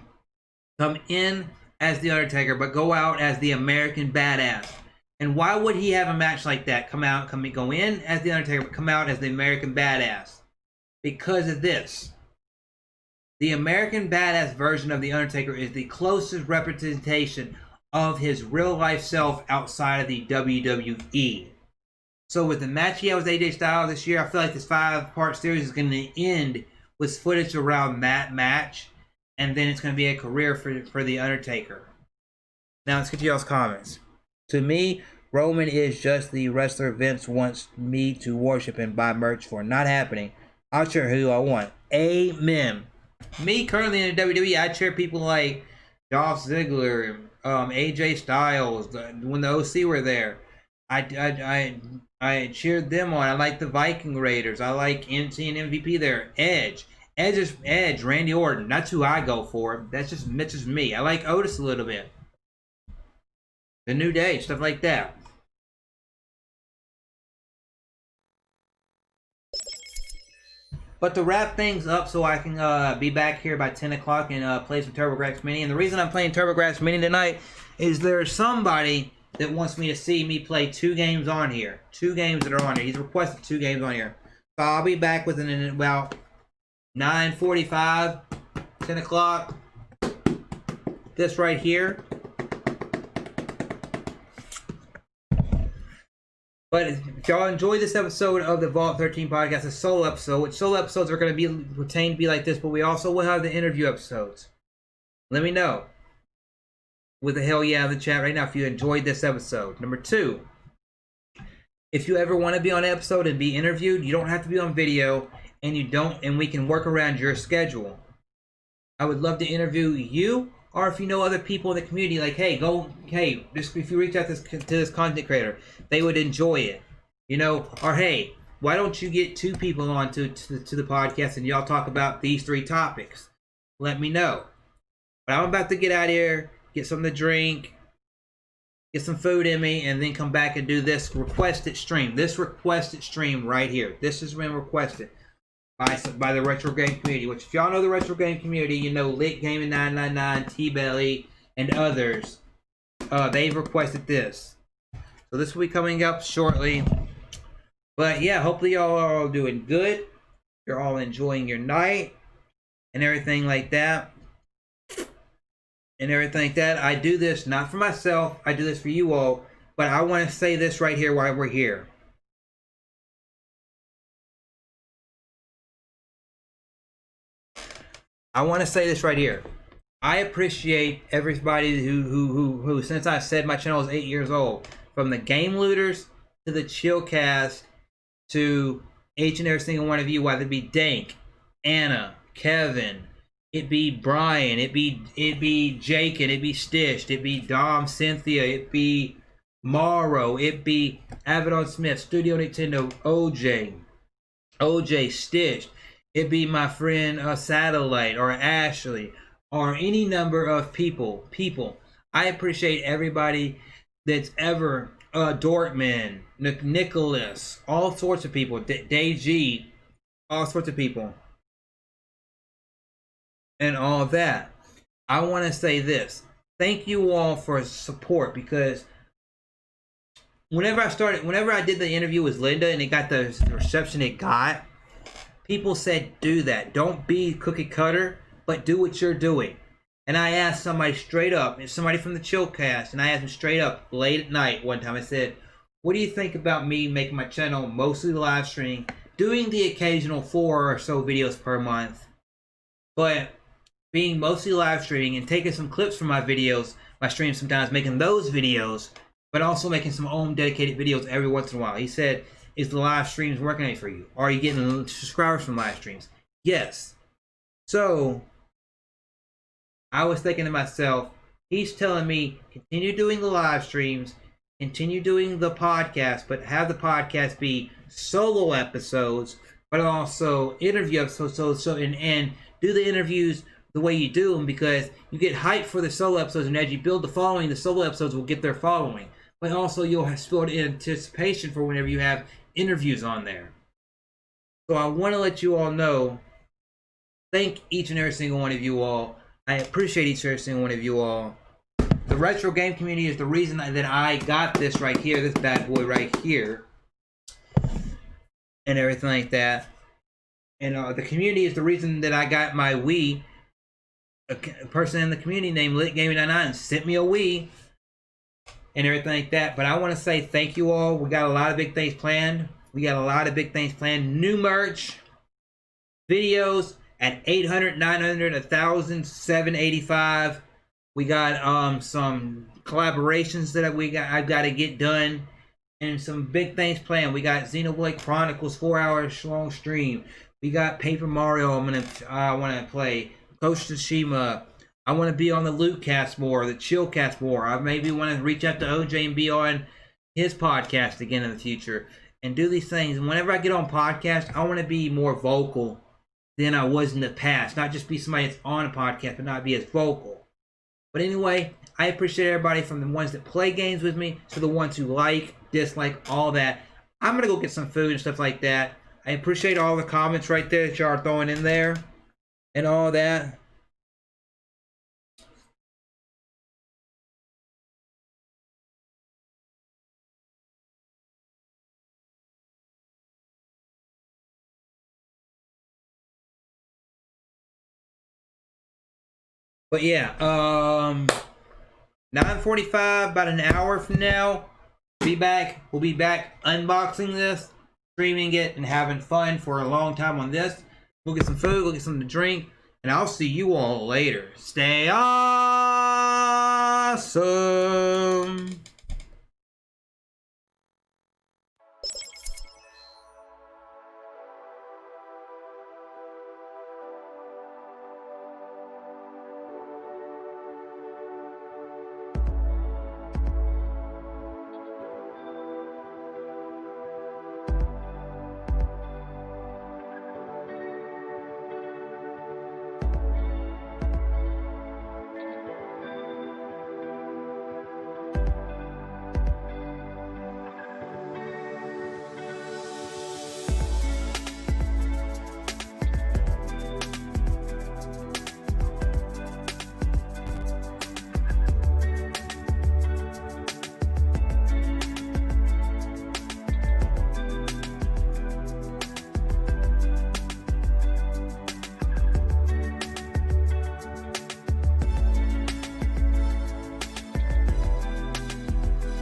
come in as The Undertaker, but go out as the American Badass. And why would he have a match like that? Go in as The Undertaker, but come out as the American Badass. Because of this. The American Badass version of The Undertaker is the closest representation of his real-life self outside of the WWE. So with the match he had with AJ Styles this year, I feel like this 5-part series is going to end with footage around that match. And then it's going to be a career for The Undertaker. Now let's get to y'all's comments. To me, Roman is just the wrestler Vince wants me to worship and buy merch for. Not happening. I'll cheer who I want. Amen. Me currently in the WWE, I cheer people like Dolph Ziggler, AJ Styles. When the OC were there, I cheered them on. I like the Viking Raiders. I like MC and MVP there. Edge, Randy Orton. That's who I go for. That's just me. I like Otis a little bit. The New Day, stuff like that. But to wrap things up so I can be back here by 10 o'clock and play some TurboGrafx Mini. And the reason I'm playing TurboGrafx Mini tonight is there's somebody that wants me to see me play 2 games on here. 2 games that are on here. He's requested 2 games on here. So I'll be back within about 9:45, 10 o'clock. This right here. But if y'all enjoyed this episode of the Vault 13 podcast, a solo episode, which solo episodes are going to be retained to be like this, but we also will have the interview episodes. Let me know with a hell yeah in the chat right now if you enjoyed this episode. Number 2, if you ever want to be on an episode and be interviewed, you don't have to be on video, and we can work around your schedule. I would love to interview you, or if you know other people in the community, like, hey, if you reach out to this content creator, they would enjoy it, you know, or hey, why don't you get 2 people on to the podcast and y'all talk about these 3 topics? Let me know. But I'm about to get out of here, get something to drink, get some food in me, and then come back and do this requested stream. This requested stream right here. This has been requested by the retro game community, which if y'all know the retro game community, you know Lit Gaming 999, T-Belly, and others. They've requested this. So this will be coming up shortly. But yeah, hopefully y'all are all doing good. You're all enjoying your night and everything like that. I do this not for myself. I do this for you all. But I want to say this right here while we're here. I want to say this right here. I appreciate everybody who since I said my channel is 8 years old, from the Game Looters to the Chillcast to each and every single one of you, whether it be Dank, Anna, Kevin, it be Brian, it be Jake, it be Stitched, it be Dom, Cynthia, it be Morrow, it be Avedon Smith, Studio Nintendo, OJ Stitched. It be my friend Satellite or Ashley or any number of people. I appreciate everybody that's ever Dortmund, Nicholas, all sorts of people, Day G, all sorts of people. and all that. I want to say this. Thank you all for support, because whenever I did the interview with Linda and it got the reception it got, people said, do that. Don't be cookie cutter, but do what you're doing. And I asked somebody straight up, somebody from the Chillcast, and I asked him straight up late at night one time, I said, what do you think about me making my channel mostly live streaming, doing the occasional 4 or so videos per month, but being mostly live streaming and taking some clips from my videos, my streams sometimes, making those videos, but also making some own dedicated videos every once in a while. He said, is the live streams working for you? Are you getting subscribers from live streams? Yes. So, I was thinking to myself, he's telling me, continue doing the live streams, continue doing the podcast, but have the podcast be solo episodes, but also interview episodes, and do the interviews the way you do them, because you get hyped for the solo episodes, and as you build the following, the solo episodes will get their following. But also you'll have built anticipation for whenever you have interviews on there. So I want to let you all know, thank each and every single one of you all. I appreciate each and every single one of you all. The retro game community is the reason that I got this right here, this bad boy right here, and everything like that. And the community is the reason that I got my Wii. A person in the community named LitGaming99 sent me a Wii and everything like that. But I want to say thank you all. We got a lot of big things planned. New merch, videos at 800, 900, 1,000, 785. We got some collaborations that I've got to get done, and some big things planned. We got XenoBlade Chronicles 4-hour long stream. We got Paper Mario. I want to play. Ghost of Tsushima. I want to be on the Lootcast more, the Chillcast more. I maybe want to reach out to OJ and be on his podcast again in the future and do these things. And whenever I get on podcast, I want to be more vocal than I was in the past. Not just be somebody that's on a podcast, but not be as vocal. But anyway, I appreciate everybody, from the ones that play games with me to the ones who like, dislike, all that. I'm going to go get some food and stuff like that. I appreciate all the comments right there that y'all are throwing in there and all that. But yeah, 9:45, about an hour from now, we'll be back unboxing this, streaming it, and having fun for a long time on this. We'll get some food, we'll get something to drink, and I'll see you all later. Stay awesome!